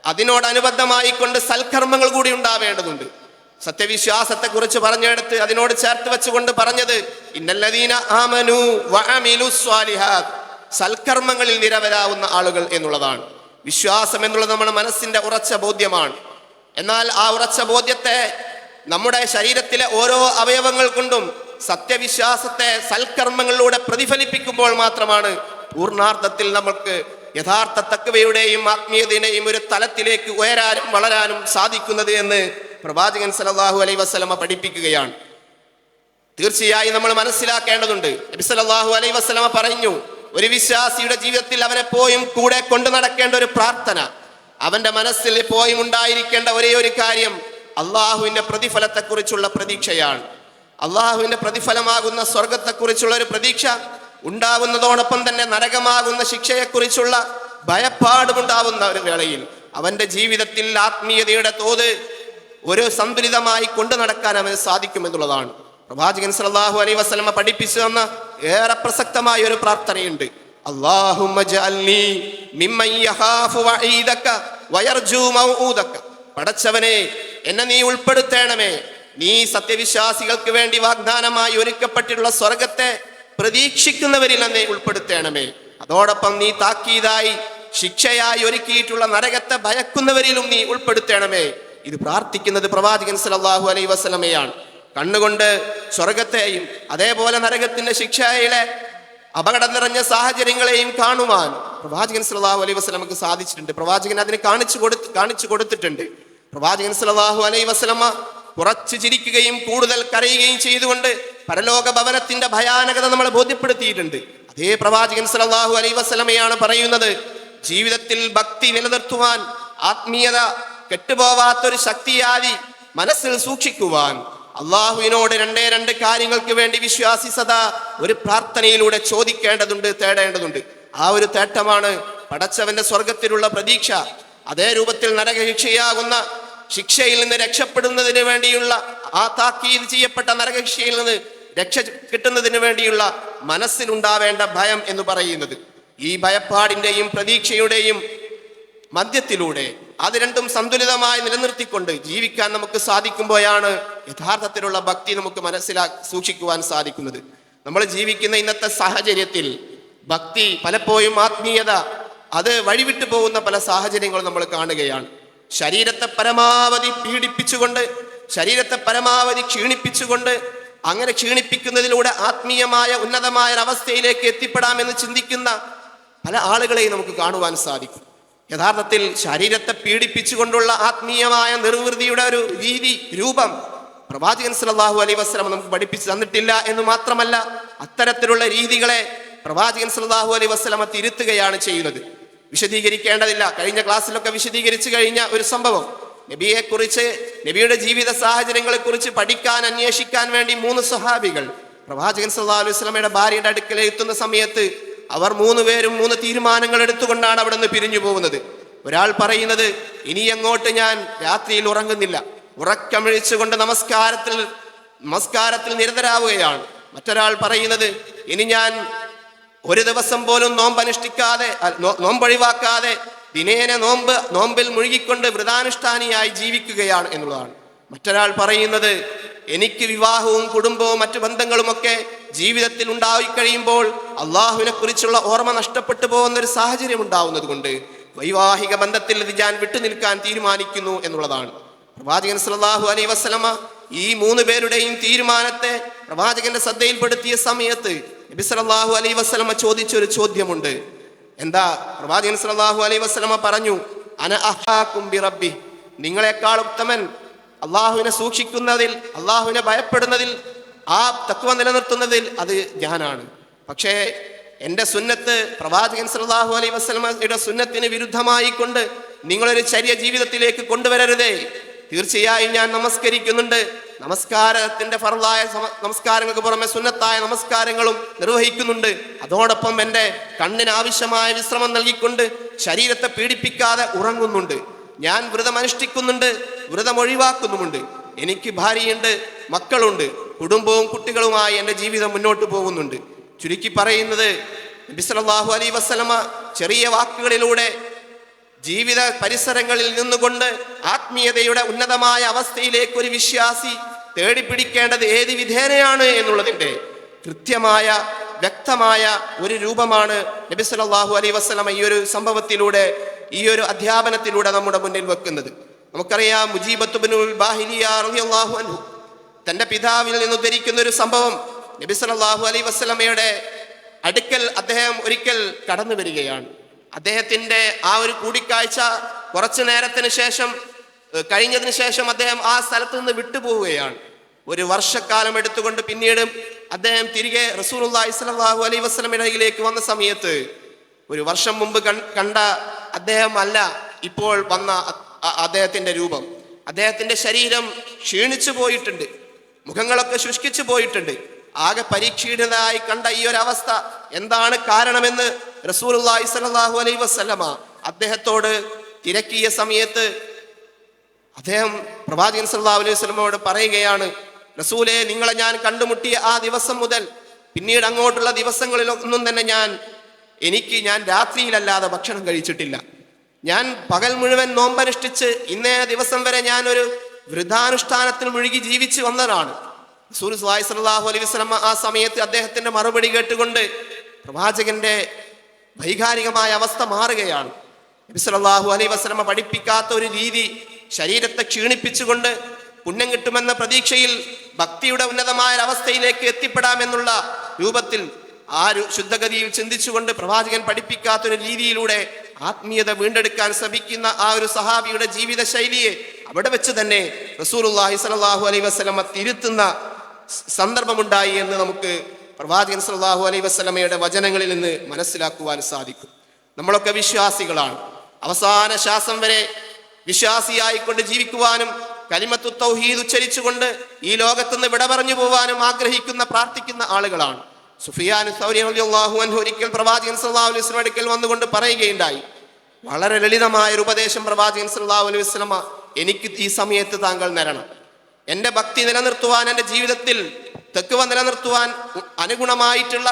അതിനോടനുബന്ധമായി കൊണ്ട് സൽക്കർമ്മങ്ങൾ കൂടി ഉണ്ടാവേണ്ടതുണ്ട്. സത്യവിശ്വാസത്തെ കുറിച്ച് പറഞ്ഞെടുത്ത് അതിനോട് ചേർത്ത് വെച്ചുകൊണ്ട് പറഞ്ഞത് ഇന്നല്ലദീന ആമനു വഅമിലുസ് സ്വാലിഹാത്ത്, സൽക്കർമ്മങ്ങളിൽ നിരവരാവുന്ന ആളുകൾ എന്നുള്ളതാണ്. വിശ്വാസം എന്നുള്ളത് നമ്മുടെ മനസ്സിന്റെ ഉറച്ച ബോധ്യമാണ്. എന്നാൽ ആ ഉറച്ച ബോധ്യത്തെ നമ്മുടെ ശരീരത്തിലെ ഓരോ അവയവങ്ങൾ കൊണ്ടും സത്യവിശ്വാസത്തെ സൽക്കർമ്മങ്ങളിലൂടെ പ്രതിഫലിപ്പിക്കുമ്പോൾ മാത്രമാണ് പൂർണ്ണാർത്ഥത്തിൽ നമുക്ക് യഥാർത്ഥ തഖ്വയുടെയും ആത്മീയതയുടെയും ഒരു തലത്തിലേക്ക് ഉയരാനും വളരാനും സാധിക്കുന്നത് എന്ന് പ്രവാചകൻ സല്ലല്ലാഹു അലൈഹി വസല്ലമ പഠിപ്പിക്കുകയാണ്. തീർച്ചയായും നമ്മൾ മനസ്സിലാക്കേണ്ടതുണ്ട്. നബി സല്ലല്ലാഹു അലൈഹി വസല്ലമ പറഞ്ഞു, ഒരു വിശ്വാസിയുടെ ജീവിതത്തിൽ അവനെപ്പോഴും കൂടെ കൊണ്ടു നടക്കേണ്ട ഒരു പ്രാർത്ഥന, അവന്റെ മനസ്സിൽ എപ്പോഴും ഉണ്ടായിരിക്കേണ്ട ഒരേ ഒരു കാര്യം അള്ളാഹുവിന്റെ പ്രതിഫലത്തെക്കുറിച്ചുള്ള പ്രതീക്ഷയാണ്. അള്ളാഹുവിന്റെ പ്രതിഫലമാകുന്ന സ്വർഗത്തെക്കുറിച്ചുള്ള ഒരു പ്രതീക്ഷ ഉണ്ടാവുന്നതോടൊപ്പം തന്നെ നരകമാകുന്ന ശിക്ഷയെക്കുറിച്ചുള്ള ഭയപ്പാടുമുണ്ടാവുന്ന ഒരു വേളയിൽ അവന്റെ ജീവിതത്തിൽ ആത്മീയതയുടെ തോത് ഒരു സന്തുലിതമായി കൊണ്ടു നടക്കാൻ അവന് സാധിക്കുമെന്നുള്ളതാണ്. പ്രവാചകൻ സല്ലല്ലാഹു അലൈഹി വസല്ലമ പഠിപ്പിച്ചു തന്ന ഏറെ പ്രസക്തമായ ഒരു പ്രാർത്ഥനയുണ്ട്. അല്ലാഹുമ്മ ജഅൽനി മിമ്മൻ യഖാഫു വഈദക വയർജു മൗഊദക. പടച്ചവനെ, എന്നെ നീ ഉൾപ്പെടുത്തണമേ, നീ സത്യവിശ്വാസികൾക്ക് വേണ്ടി വാഗ്ദാനമായി ഒരുക്കപ്പെട്ടിട്ടുള്ള സ്വർഗത്തെ പ്രതീക്ഷിക്കുന്നവരിൽ എന്നെ ഉൾപ്പെടുത്തണമേ. അതോടൊപ്പം നീ താക്കീതായി ശിക്ഷയായി ഒരുക്കിയിട്ടുള്ള നരകത്തെ ഭയക്കുന്നവരിലും നീ ഉൾപ്പെടുത്തണമേ. ഇത് പ്രാർത്ഥിക്കുന്നത് പ്രവാചകൻ സല്ലല്ലാഹു അലൈഹി വസല്ലമയാണ്. കണ്ണുകൊണ്ട് സ്വർഗത്തെയും അതേപോലെ നരകത്തിന്റെ ശിക്ഷയിലെ അപകടം നിറഞ്ഞ സാഹചര്യങ്ങളെയും കാണുവാൻ പ്രവാചകൻ സല്ലല്ലാഹു അലൈഹി വസല്ലമക്ക് സാധിച്ചിട്ടുണ്ട്. പ്രവാചകൻ അതിനെ കാണിച്ചു കൊടുത്തിട്ടുണ്ട്. പ്രവാചകൻ സല്ലല്ലാഹു അലൈഹി വസല്ലമ കുറച്ച് ചിരിക്കുകയും കൂടുതൽ കരയുകയും ചെയ്തുകൊണ്ട് പരലോക ഭവനത്തിന്റെ ഭയാനകത നമ്മളെ ബോധ്യപ്പെടുത്തിയിട്ടുണ്ട്. അതേ പ്രവാചകൻ സല്ലല്ലാഹു അലൈഹി വസല്ലമയാണ് പറയുന്നത്, ജീവിതത്തിൽ ഭക്തി നിലനിർത്തുവാൻ, ആത്മീയത കെട്ടുപോവാത്തൊരു ശക്തിയാതി മനസ്സിൽ സൂക്ഷിക്കുവാൻ അള്ളാഹുവിനോട് രണ്ട് കാര്യങ്ങൾക്ക് വേണ്ടി വിശ്വാസി സദാ ഒരു പ്രാർത്ഥനയിലൂടെ ചോദിക്കേണ്ടതുണ്ട്, തേടേണ്ടതുണ്ട്. ആ ഒരു തേട്ടമാണ് പടച്ചവന്റെ സ്വർഗത്തിലുള്ള പ്രതീക്ഷ. അതേ രൂപത്തിൽ നരകശിക്ഷയാകുന്ന ശിക്ഷയിൽ നിന്ന് രക്ഷപ്പെടുന്നതിന് വേണ്ടിയുള്ള, ആ താക്കീത് ചെയ്യപ്പെട്ട നരകശിക്ഷയിൽ നിന്ന് രക്ഷ കിട്ടുന്നതിന് വേണ്ടിയുള്ള മനസ്സിലുണ്ടാവേണ്ട ഭയം എന്ന് പറയുന്നത്, ഈ ഭയപ്പാടിന്റെയും പ്രതീക്ഷയുടെയും മധ്യത്തിലൂടെ അത് രണ്ടും സന്തുലിതമായി നിലനിർത്തിക്കൊണ്ട് ജീവിക്കാൻ നമുക്ക് സാധിക്കുമ്പോഴാണ് യഥാർത്ഥത്തിലുള്ള ഭക്തി നമുക്ക് സൂക്ഷിക്കുവാൻ സാധിക്കുന്നത്. നമ്മൾ ജീവിക്കുന്ന ഇന്നത്തെ സാഹചര്യത്തിൽ ഭക്തി പലപ്പോഴും ആത്മീയത അത് വഴിവിട്ടു പോകുന്ന പല സാഹചര്യങ്ങളും നമ്മൾ കാണുകയാണ്. ശരീരത്തെ പരമാവധി പീഡിപ്പിച്ചുകൊണ്ട്, ശരീരത്തെ പരമാവധി ക്ഷീണിപ്പിച്ചുകൊണ്ട്, അങ്ങനെ ക്ഷീണിപ്പിക്കുന്നതിലൂടെ ആത്മീയമായ ഉന്നതമായ അവസ്ഥയിലേക്ക് എത്തിപ്പെടാമെന്ന് ചിന്തിക്കുന്ന പല ആളുകളെയും നമുക്ക് കാണുവാൻ സാധിക്കും. യഥാർത്ഥത്തിൽ ശരീരത്തെ പീഡിപ്പിച്ചുകൊണ്ടുള്ള ആത്മീയമായ നിർവൃതിയുടെ ഒരു രൂപം പ്രവാചകൻ സല്ലല്ലാഹു അലൈഹി വസല്ലം നമുക്ക് പഠിപ്പിച്ചു തന്നിട്ടില്ല എന്ന് മാത്രമല്ല, അത്തരത്തിലുള്ള രീതികളെ പ്രവാചകൻ സല്ലല്ലാഹു അലൈഹി വസല്ലം തിരുത്തുകയാണ് ചെയ്യുന്നത്. വിശദീകരിക്കേണ്ടതില്ല, കഴിഞ്ഞ ക്ലാസ്സിലൊക്കെ വിശദീകരിച്ചു കഴിഞ്ഞ ഒരു സംഭവം. നബിയെക്കുറിച്ച്, നബിയുടെ ജീവിത സാഹചര്യങ്ങളെ കുറിച്ച് പഠിക്കാൻ, അന്വേഷിക്കാൻ വേണ്ടി 3 സ്വഹാബികൾ പ്രവാചകൻ സല്ലല്ലാഹു അലൈഹി വസല്ലമയുടെ ഭാര്യയുടെ അടുക്കൽ എത്തുന്ന സമയത്ത് അവർ 3 പേരും 3 തീരുമാനങ്ങൾ എടുത്തുകൊണ്ടാണ് അവിടെ നിന്ന് പിരിഞ്ഞു പോകുന്നത്. ഒരാൾ പറയുന്നത്, ഇനി അങ്ങോട്ട് ഞാൻ രാത്രിയിൽ ഉറങ്ങുന്നില്ല, ഉറക്കമിഴിച്ചുകൊണ്ട് നമസ്കാരത്തിൽ നിരതരാവുകയാണ്. മറ്റൊരാൾ പറയുന്നത്, ഇനി ഞാൻ ഒരു ദിവസം പോലും നോമ്പൊഴിവാക്കാതെ ദിനേന നോമ്പിൽ മുഴുകിക്കൊണ്ട് വ്രതാനുഷ്ഠാനിയായി ജീവിക്കുകയാണ് എന്നുള്ളതാണ്. മറ്റൊരാൾ പറയുന്നത്, എനിക്ക് വിവാഹവും കുടുംബവും മറ്റു ബന്ധങ്ങളുമൊക്കെ ജീവിതത്തിൽ ഉണ്ടായിക്കഴിയുമ്പോൾ അള്ളാഹുവിനെ കുറിച്ചുള്ള ഓർമ്മ നഷ്ടപ്പെട്ടു പോകുന്ന ഒരു സാഹചര്യം ഉണ്ടാവുന്നത് കൊണ്ട് വൈവാഹിക ബന്ധത്തിൽ ഇത് ഞാൻ വിട്ടുനിൽക്കാൻ തീരുമാനിക്കുന്നു എന്നുള്ളതാണ്. പ്രവാചകൻ സല്ലല്ലാഹു അലൈഹി വസല്ലമ ഈ 3 പേരുടെയും തീരുമാനത്തെ പ്രവാചകന്റെ ശ്രദ്ധയിൽപ്പെടുത്തിയ സമയത്ത് നബി സല്ലല്ലാഹു അലൈഹി വസല്ലമ ചോദിച്ചൊരു ചോദ്യമുണ്ട്. എന്താ? പ്രവാചകൻ സല്ലല്ലാഹു അലൈഹി വസല്ലമ പറഞ്ഞു, അന അഹാകും ബി റബ്ബി, നിങ്ങളെക്കാൾ ഉത്തമൻ അള്ളാഹുവിനെ സൂക്ഷിക്കുന്നതിൽ, അള്ളാഹുവിനെ ഭയപ്പെടുന്നതിൽ, ആ തഖ്വ നിലനിർത്തുന്നതിൽ അത് ഞാനാണ്. പക്ഷേ എൻ്റെ സുന്നത്ത്, പ്രവാചകൻ സല്ലല്ലാഹു അലൈഹി വസല്ലമയുടെ സുന്നത്തിന് വിരുദ്ധമായി കൊണ്ട് നിങ്ങളൊരു ചര്യ ജീവിതത്തിലേക്ക് കൊണ്ടുവരരുതേ. തീർച്ചയായും ഞാൻ നമസ്കരിക്കുന്നുണ്ട്, നമസ്കാരത്തിന്റെ ഫർളായ നമസ്കാരങ്ങൾക്ക് പുറമെ സുന്നത്തായ നമസ്കാരങ്ങളും നിർവഹിക്കുന്നുണ്ട്. അതോടൊപ്പം എൻ്റെ കണ്ണിന് ആവശ്യമായ വിശ്രമം നൽകിക്കൊണ്ട് ശരീരത്തെ പീഡിപ്പിക്കാതെ ഉറങ്ങുന്നുണ്ട്. ഞാൻ വ്രതം അനുഷ്ഠിക്കുന്നുണ്ട്, വ്രതം ഒഴിവാക്കുന്നുമുണ്ട്. എനിക്ക് ഭാര്യയുണ്ട്, മക്കളുണ്ട്, കുടുംബവും കുട്ടികളുമായി എൻ്റെ ജീവിതം മുന്നോട്ട് പോകുന്നുണ്ട്. ചുരുക്കി പറയുന്നത്, നബി സല്ലല്ലാഹു അലൈഹി വസല്ലമ ചെറിയ വാക്കുകളിലൂടെ ജീവിത പരിസരങ്ങളിൽ നിന്നുകൊണ്ട് ആത്മീയതയുടെ ഉന്നതമായ അവസ്ഥയിലേക്ക് ഒരു വിശ്വാസി തേടിപ്പിടിക്കേണ്ടത് ഏത് വിധേനയാണ് എന്നുള്ളതിൻ്റെ കൃത്യമായ വ്യക്തമായ ഒരു രൂപമാണ് നബി സല്ലല്ലാഹു അലൈഹി വസല്ലമ ഈ ഒരു സംഭവത്തിലൂടെ, ഈ ഒരു അധ്യാപനത്തിലൂടെ നമ്മുടെ മുന്നിൽ വെക്കുന്നത്. നമുക്കറിയാം, മുജീബത്ത് ബിനുൽ ബാഹിലിയ റളിയല്ലാഹു അൻഹു തന്റെ പിതാവിൽ നിന്ന് ഉദ്ധരിക്കുന്ന ഒരു സംഭവം, നബി സല്ലല്ലാഹു അലൈഹി വസല്ലമയുടെ അടുക്കൽ അദ്ദേഹം ഒരിക്കൽ കടന്നു വരികയാണ്. അദ്ദേഹത്തിന്റെ ആ ഒരു കൂടിക്കാഴ്ച കുറച്ചു നേരത്തിന് ശേഷം കഴിഞ്ഞതിന് ശേഷം അദ്ദേഹം ആ സ്ഥലത്ത് നിന്ന് വിട്ടുപോവുകയാണ്. ഒരു വർഷക്കാലം എടുത്തുകൊണ്ട് പിന്നീട് അദ്ദേഹം തിരികെ റസൂലുള്ളാഹി സ്വല്ലല്ലാഹു അലൈഹി വസല്ലമയുടെ അരികിലേക്ക് വന്ന സമയത്ത് ഒരു വർഷം മുമ്പ് കണ്ട അദ്ദേഹം അല്ല ഇപ്പോൾ വന്ന അദ്ദേഹത്തിന്റെ രൂപം. അദ്ദേഹത്തിന്റെ ശരീരം ക്ഷീണിച്ചു പോയിട്ടുണ്ട്, മുഖങ്ങളൊക്കെ ശുഷ്കിച്ചു പോയിട്ടുണ്ട്. ആകെ പരീക്ഷീണിതനായി കണ്ട ഈ ഒരു അവസ്ഥ എന്താണ് കാരണമെന്ന് റസൂലുള്ളാഹി സ്വല്ലല്ലാഹു അലൈഹി വസല്ലമ അദ്ദേഹത്തോട് തിരക്കിയ സമയത്ത് അദ്ദേഹം പ്രവാചകൻ സല്ലല്ലാഹു അലൈഹി വസല്ലമയോട് പറയുകയാണ്, റസൂലേ, നിങ്ങളെ ഞാൻ കണ്ടുമുട്ടിയ ആ ദിവസം മുതൽ പിന്നീട് അങ്ങോട്ടുള്ള ദിവസങ്ങളിലൊന്നും തന്നെ ഞാൻ രാത്രിയിലല്ലാതെ ഭക്ഷണം കഴിച്ചിട്ടില്ല. ഞാൻ പകൽ മുഴുവൻ നോമ്പനുഷ്ഠിച്ച് ഇന്നേ ദിവസം വരെ ഞാൻ ഒരു വൃദ്ധാനുഷ്ഠാനത്തിൽ മുഴുകി ജീവിച്ചു വന്നതാണ്. റസൂൽ സ്വല്ലല്ലാഹു അലൈഹി വസല്ലമ ആ സമയത്ത് അദ്ദേഹത്തിന്റെ മറുപടി കേട്ടുകൊണ്ട് പ്രവാചകന്റെ വൈകാരികമായ അവസ്ഥ മാറുകയാണ്. നബി സല്ലല്ലാഹു അലൈഹി വസല്ലമ പഠിപ്പിക്കാത്ത ഒരു രീതി, ശരീരത്തെ ക്ഷീണിപ്പിച്ചുകൊണ്ട് പുണ്യം കിട്ടുമെന്ന പ്രതീക്ഷയിൽ ഭക്തിയുടെ ഉന്നതമായ അവസ്ഥയിലേക്ക് എത്തിപ്പെടാമെന്നുള്ള രൂപത്തിൽ ആ ശുദ്ധഗതിയിൽ ചിന്തിച്ചുകൊണ്ട് പ്രവാചകൻ പഠിപ്പിക്കാത്തൊരു രീതിയിലൂടെ ആത്മീയത വീണ്ടെടുക്കാൻ ശ്രമിക്കുന്ന ആ ഒരു സഹാബിയുടെ ജീവിത ശൈലിയെ അവിടെ വെച്ച് തന്നെ റസൂലുള്ളാഹി സ്വല്ലല്ലാഹു അലൈഹി വസല്ലമ തിരുത്തുന്ന സന്ദർഭമുണ്ടായി എന്ന് നമുക്ക് പ്രവാചകൻ സല്ലല്ലാഹു അലൈഹി വസല്ലമയുടെ വചനങ്ങളിൽ നിന്ന് മനസ്സിലാക്കുവാൻ സാധിക്കും. നമ്മളൊക്കെ വിശ്വാസികളാണ്. അവസാന ശ്വാസം വരെ വിശ്വാസിയായിക്കൊണ്ട് ജീവിക്കുവാനും കലിമത്തു തൗഹീദ് ഉച്ചരിച്ചുകൊണ്ട് ഈ ലോകത്തുനിന്ന് വിട പറഞ്ഞു പോവാനും ആഗ്രഹിക്കുന്ന പ്രാർത്ഥിക്കുന്ന ആളുകളാണ്. സുഫിയാൻ സൗരി റളിയല്ലാഹു അൻഹു ഒരിക്കൽ പ്രവാചകൻ സല്ലല്ലാഹു അലൈഹി വസല്ലം അടുക്കൽ വന്നുകൊണ്ട് പറയുകയുണ്ടായി, വളരെ ലളിതമായ ഒരു ഉപദേശം പ്രവാചകൻ സല്ലല്ലാഹു അലൈഹി വസല്ലമ എനിക്ക് ഈ സമയത്ത് താങ്കൾ തരണം. എൻ്റെ ഭക്തി നിലനിർത്തുവാൻ, എൻ്റെ ജീവിതത്തിൽ തെക്കുവ നിലനിർത്തുവാൻ അനുഗുണമായിട്ടുള്ള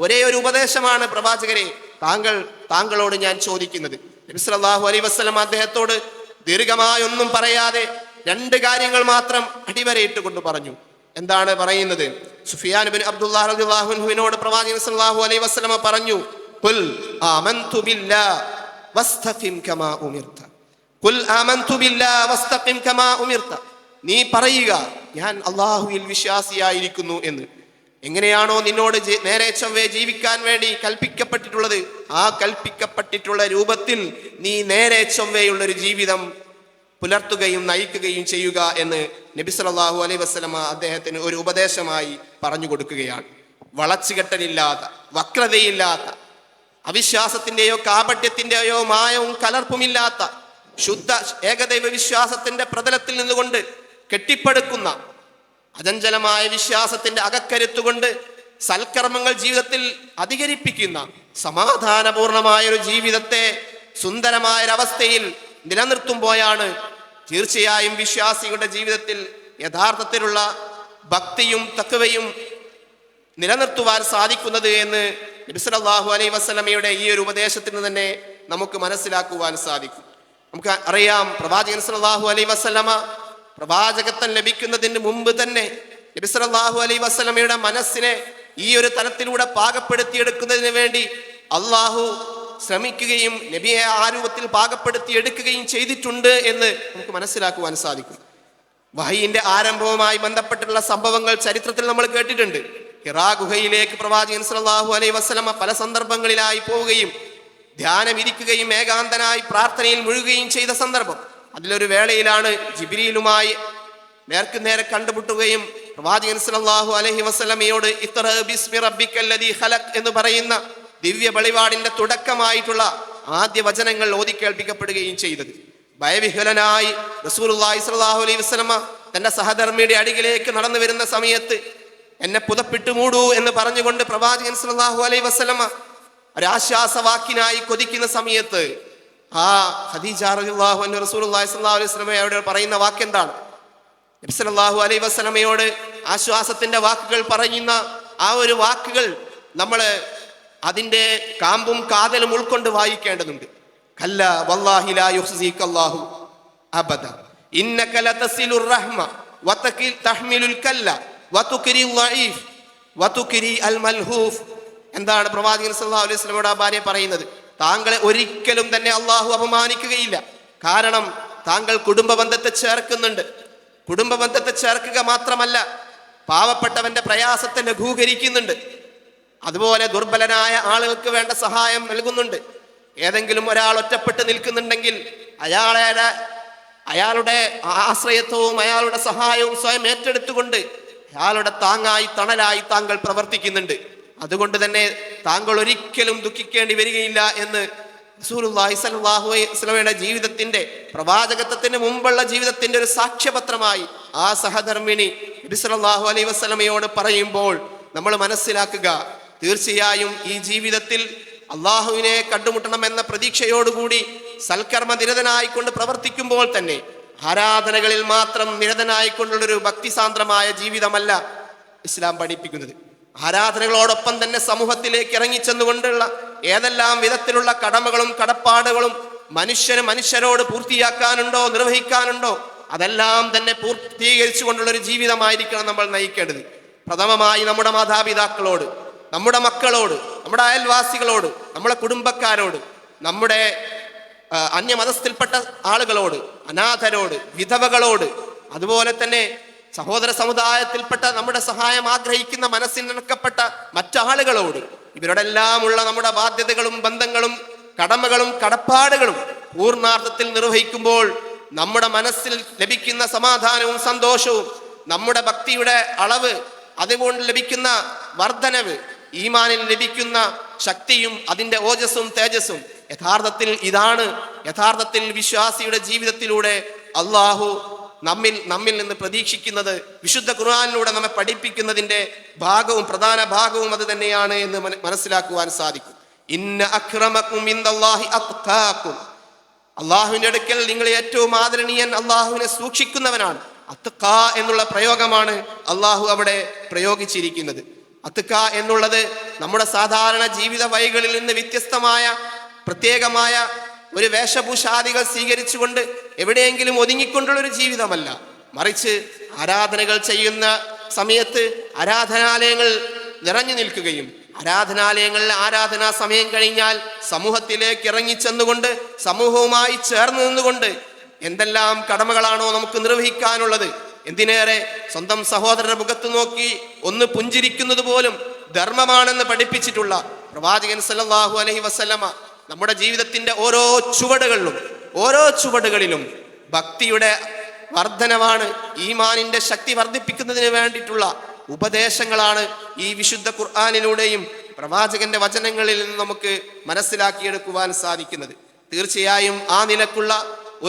ഒരേ ഒരു ഉപദേശമാണ് പ്രവാചകരെ താങ്കളോട് ഞാൻ ചോദിക്കുന്നത്. നബി സല്ലല്ലാഹു അലൈഹി വസല്ലം അദ്ദേഹത്തോട് ദീർഘമായൊന്നും പറയാതെ രണ്ട് കാര്യങ്ങൾ മാത്രം അടിവരയിട്ടുകൊണ്ട് പറഞ്ഞു. എന്താണ് പറയുന്നത്? സുഫിയാൻ ഇബ്നു അബ്ദുല്ലാഹ് റളിയല്ലാഹു അൻഹുവിനോട് പ്രവാചകൻ സല്ലല്ലാഹു അലൈഹി വസല്ലം പറഞ്ഞു, ഖുൽ ആമൻതു ബില്ലാഹ് വസ്തഖിം കമാ ഉമിർത. ഖുൽ ആമൻതു ബില്ലാഹ് വസ്തഖിം കമാ ഉമിർത. നീ പറയുക, ഞാൻ അല്ലാഹുവിൽ വിശ്വാസിയായിരിക്കുന്നു എന്ന്. എങ്ങനെയാണോ നിന്നോട് നേരെ ചൊവ്വേ ജീവിക്കാൻ വേണ്ടി കൽപ്പിക്കപ്പെട്ടിട്ടുള്ളത്, ആ കൽപ്പിക്കപ്പെട്ടിട്ടുള്ള രൂപത്തിൽ നീ നേരെ ചൊവ്വയുള്ളൊരു ജീവിതം പുലർത്തുകയും നയിക്കുകയും ചെയ്യുക എന്ന് നബി സല്ലല്ലാഹു അലൈഹി വസല്ലമ അദ്ദേഹത്തിന് ഒരു ഉപദേശമായി പറഞ്ഞു കൊടുക്കുകയാണ്. വളച്ചുകെട്ടലില്ലാത്ത, വക്രതയില്ലാത്ത, അവിശ്വാസത്തിന്റെയോ കാപട്യത്തിന്റെയോ മായവും കലർപ്പുമില്ലാത്ത ശുദ്ധ ഏകദൈവ വിശ്വാസത്തിന്റെ പ്രതലത്തിൽ നിന്നുകൊണ്ട് കെട്ടിപ്പടുക്കുന്ന അചഞ്ചലമായ വിശ്വാസത്തിന്റെ അകക്കരുത്തുകൊണ്ട് സൽക്കർമ്മങ്ങൾ ജീവിതത്തിൽ അധികരിപ്പിക്കുന്ന സമാധാനപൂർണമായ ഒരു ജീവിതത്തെ സുന്ദരമായൊരവസ്ഥയിൽ നിലനിർത്തുമ്പോഴാണ് തീർച്ചയായും വിശ്വാസികളുടെ ജീവിതത്തിൽ യഥാർത്ഥത്തിലുള്ള ഭക്തിയും തഖ്വയും നിലനിർത്തുവാൻ സാധിക്കുന്നത് എന്ന് നബി സല്ലല്ലാഹു അലൈഹി വസല്ലമയുടെ ഈ ഒരു ഉപദേശത്തിൽ നിന്ന് തന്നെ നമുക്ക് മനസ്സിലാക്കുവാൻ സാധിക്കും. നമുക്ക് അറിയാം, പ്രവാചകൻ സല്ലല്ലാഹു അലൈഹി വസല്ലമ പ്രവാചകത്വം ലഭിക്കുന്നതിന് മുമ്പ് തന്നെ നബി സല്ലല്ലാഹു അലൈഹി വസല്ലമയുടെ മനസ്സിനെ ഈ ഒരു തലത്തിലൂടെ പാകപ്പെടുത്തിയെടുക്കുന്നതിന് വേണ്ടി അള്ളാഹു ശ്രമിക്കുകയും നബിയെ ആ രൂപത്തിൽ പാകപ്പെടുത്തി എടുക്കുകയും ചെയ്തിട്ടുണ്ട് എന്ന് നമുക്ക് മനസ്സിലാക്കുവാൻ സാധിക്കും. വഹയിന്റെ ആരംഭവുമായി ബന്ധപ്പെട്ടുള്ള സംഭവങ്ങൾ ചരിത്രത്തിൽ നമ്മൾ കേട്ടിട്ടുണ്ട്. ഹിറാ ഗുഹയിലേക്ക് പ്രവാചകൻ സല്ലല്ലാഹു അലൈഹി വസല്ലമ പല സന്ദർഭങ്ങളിലായി പോവുകയും ധ്യാനമിരിക്കുകയും ഏകാന്തനായി പ്രാർത്ഥനയിൽ മുഴുകുകയും ചെയ്ത സന്ദർഭം. അതിലൊരു വേളയിലാണ് ജിബ്രീലുമായി നേർക്കുനേരെ കണ്ടുമുട്ടുകയും പ്രവാചകൻ സല്ലല്ലാഹു അലൈഹി വസല്ലമയോട് ഇഖ്റ ബിസ്മി റബ്ബിക്കല്ലദീ ഖലഖ് എന്ന് പറയുന്ന ദിവ്യ വെളിപാടിന്റെ തുടക്കമായിട്ടുള്ള ആദ്യ വചനങ്ങൾ ഓതി കേൾപ്പിക്കപ്പെടുകയും ചെയ്തത്. ഭയവിഹ്വലനായി റസൂലുള്ളാഹി സ്വല്ലല്ലാഹു അലൈഹി വസല്ലമ തന്റെ സഹധർമ്മിയുടെ അടികിലേക്ക് നടന്നു വരുന്ന സമയത്ത് എന്നെ പുതപ്പിട്ട് മൂടൂ എന്ന് പറഞ്ഞുകൊണ്ട് പ്രവാചകൻ സല്ലല്ലാഹു അലൈഹി വസല്ലമ ഒരാശ്വാസവാക്കിനായി കൊതിക്കുന്ന സമയത്ത് ആ ഖദീജ റളിയല്ലാഹു അൻഹ റസൂലുള്ളാഹി സ്വല്ലല്ലാഹു അലൈഹി വസല്ലമയോട് പറയുന്ന വാക്കെന്താണ്? നബി സല്ലല്ലാഹു അലൈഹി വസല്ലമയോട് ആശ്വാസത്തിന്റെ വാക്കുകൾ പറയുന്ന ആ ഒരു വാക്കുകൾ നമ്മൾ അതിന്റെ കാമ്പും കാതലും ഉൾക്കൊണ്ട് വായിക്കേണ്ടതുണ്ട്. കല്ല വല്ലാഹി ലാ യുഖ്സികല്ലാഹു അബദ ഇന്നക ലതസിലുർ റഹ്മ വതകിൽ തഹ്മിലുൽ കല്ല വതുക്രി ളഈഫ് വതുക്രി അൽ മൽഹൂഫ്. എന്താണ് പ്രവാചകൻ സല്ലല്ലാഹു അലൈഹി വസല്ലമയുടെ ആ ഭാര്യ പറയുന്നത്? താങ്കളെ ഒരിക്കലും തന്നെ അള്ളാഹു അപമാനിക്കുകയില്ല. കാരണം താങ്കൾ കുടുംബ ബന്ധത്തെ ചേർക്കുന്നുണ്ട്. കുടുംബ ബന്ധത്തെ ചേർക്കുക മാത്രമല്ല, പാവപ്പെട്ടവന്റെ പ്രയാസത്തെ ലഘൂകരിക്കുന്നുണ്ട്. അതുപോലെ ദുർബലനായ ആളുകൾക്ക് വേണ്ട സഹായം നൽകുന്നുണ്ട്. ഏതെങ്കിലും ഒരാൾ ഒറ്റപ്പെട്ട് നിൽക്കുന്നുണ്ടെങ്കിൽ അയാളുടെ ആശ്രയത്വവും അയാളുടെ സഹായവും സ്വയം ഏറ്റെടുത്തുകൊണ്ട് അയാളുടെ താങ്ങായി തണലായി താങ്കൾ പ്രവർത്തിക്കുന്നുണ്ട്. അതുകൊണ്ട് തന്നെ താങ്കൾ ഒരിക്കലും ദുഃഖിക്കേണ്ടി വരികയില്ല എന്ന് റസൂലുള്ളാഹി സ്വല്ലല്ലാഹു അലൈഹി വസല്ലമയുടെ ജീവിതത്തിന്റെ, പ്രവാചകത്വത്തിന് മുമ്പുള്ള ജീവിതത്തിന്റെ ഒരു സാക്ഷ്യപത്രമായി ആ സഹധർമ്മിണി നബി സല്ലല്ലാഹു അലൈഹി വസല്ലമയോട് പറയുമ്പോൾ നമ്മൾ മനസ്സിലാക്കുക, തീർച്ചയായും ഈ ജീവിതത്തിൽ അള്ളാഹുവിനെ കണ്ടുമുട്ടണമെന്ന പ്രതീക്ഷയോടുകൂടി സൽക്കർമ്മ നിരതനായിക്കൊണ്ട് പ്രവർത്തിക്കുമ്പോൾ തന്നെ ആരാധനകളിൽ മാത്രം നിരതനായിക്കൊണ്ടുള്ളൊരു ഭക്തിസാന്ദ്രമായ ജീവിതമല്ല ഇസ്ലാം പഠിപ്പിക്കുന്നത്. ആരാധനകളോടൊപ്പം തന്നെ സമൂഹത്തിലേക്ക് ഇറങ്ങിച്ചെന്നുകൊണ്ടുള്ള ഏതെല്ലാം വിധത്തിലുള്ള കടമകളും കടപ്പാടുകളും മനുഷ്യരോട് പൂർത്തിയാക്കാനുണ്ടോ, നിർവഹിക്കാനുണ്ടോ, അതെല്ലാം തന്നെ പൂർത്തീകരിച്ചു കൊണ്ടുള്ള ഒരു ജീവിതമായിരിക്കണം നമ്മൾ നയിക്കേണ്ടത്. പ്രഥമമായി നമ്മുടെ മാതാപിതാക്കളോട്, നമ്മുടെ മക്കളോട്, നമ്മുടെ അയൽവാസികളോട്, നമ്മുടെ കുടുംബക്കാരോട്, നമ്മുടെ അന്യമതസ്ഥിൽപ്പെട്ട ആളുകളോട്, അനാഥരോട്, വിധവകളോട്, അതുപോലെ തന്നെ സഹോദര സമുദായത്തിൽപ്പെട്ട നമ്മുടെ സഹായം ആഗ്രഹിക്കുന്ന മനസ്സിനിണക്കപ്പെട്ട മറ്റാളുകളോട്, ഇവരോടെല്ലാമുള്ള നമ്മുടെ ബാധ്യതകളും ബന്ധങ്ങളും കടമകളും കടപ്പാടുകളും പൂർണ്ണാർത്ഥത്തിൽ നിർവഹിക്കുമ്പോൾ നമ്മുടെ മനസ്സിൽ ലഭിക്കുന്ന സമാധാനവും സന്തോഷവും, നമ്മുടെ ഭക്തിയുടെ അളവ്, അതുകൊണ്ട് ലഭിക്കുന്ന വർധനവ്, ഈമാനിൽ ലഭിക്കുന്ന ശക്തിയും അതിൻ്റെ ഓജസ്സും തേജസ്സും, യഥാർത്ഥത്തിൽ വിശ്വാസിയുടെ ജീവിതത്തിലൂടെ അള്ളാഹു നമ്മിൽ നിന്ന് പ്രതീക്ഷിക്കുന്നത്, വിശുദ്ധ ഖുർആനിലൂടെ നമ്മെ പഠിപ്പിക്കുന്നതിന്റെ ഭാഗവും പ്രധാന ഭാഗവും അത് തന്നെയാണ് എന്ന് മനസ്സിലാക്കുവാൻ സാധിക്കും. ഇന്ന അക്രമക്കും ഇൻദല്ലാഹി അത്ഖാക്കും, അള്ളാഹുവിന്റെ അടുക്കൽ നിങ്ങൾ ഏറ്റവും ആദരണീയൻ അള്ളാഹുവിനെ സൂക്ഷിക്കുന്നവനാണ്. അത്ഖ എന്നുള്ള പ്രയോഗമാണ് അള്ളാഹു അവിടെ പ്രയോഗിച്ചിരിക്കുന്നത്. അത്ഖ എന്നുള്ളത് നമ്മുടെ സാധാരണ ജീവിത വഴികളിൽ നിന്ന് വ്യത്യസ്തമായ പ്രത്യേകമായ ഒരു വേഷഭൂഷാദികൾ സ്വീകരിച്ചുകൊണ്ട് എവിടെയെങ്കിലും ഒതുങ്ങിക്കൊണ്ടുള്ള ഒരു ജീവിതമല്ല, മറിച്ച് ആരാധനകൾ ചെയ്യുന്ന സമയത്ത് ആരാധനാലയങ്ങൾ നിറഞ്ഞു നിൽക്കുകയും ആരാധനാലയങ്ങളിൽ ആരാധനാ സമയം കഴിഞ്ഞാൽ സമൂഹത്തിലേക്ക് ഇറങ്ങിച്ചെന്നുകൊണ്ട് സമൂഹവുമായി ചേർന്ന് നിന്നുകൊണ്ട് എന്തെല്ലാം കടമകളാണോ നമുക്ക് നിർവഹിക്കാനുള്ളത്, എന്തിനേറെ സ്വന്തം സഹോദരന്റെ മുഖത്ത് നോക്കി ഒന്ന് പുഞ്ചിരിക്കുന്നത് പോലും ധർമ്മമാണെന്ന് പഠിപ്പിച്ചിട്ടുള്ള പ്രവാചകൻ സല്ലല്ലാഹു അലൈഹി വസല്ലമ നമ്മുടെ ജീവിതത്തിന്റെ ഓരോ ചുവടുകളിലും ഭക്തിയുടെ വർധനവാണ്, ഈമാനിന്റെ ശക്തി വർദ്ധിപ്പിക്കുന്നതിന് വേണ്ടിയിട്ടുള്ള ഉപദേശങ്ങളാണ് ഈ വിശുദ്ധ ഖുർആനിലൂടെയും പ്രവാചകന്റെ വചനങ്ങളിൽ നിന്ന് നമുക്ക് മനസ്സിലാക്കിയെടുക്കുവാൻ സാധിക്കുന്നത്. തീർച്ചയായും ആ നിലക്കുള്ള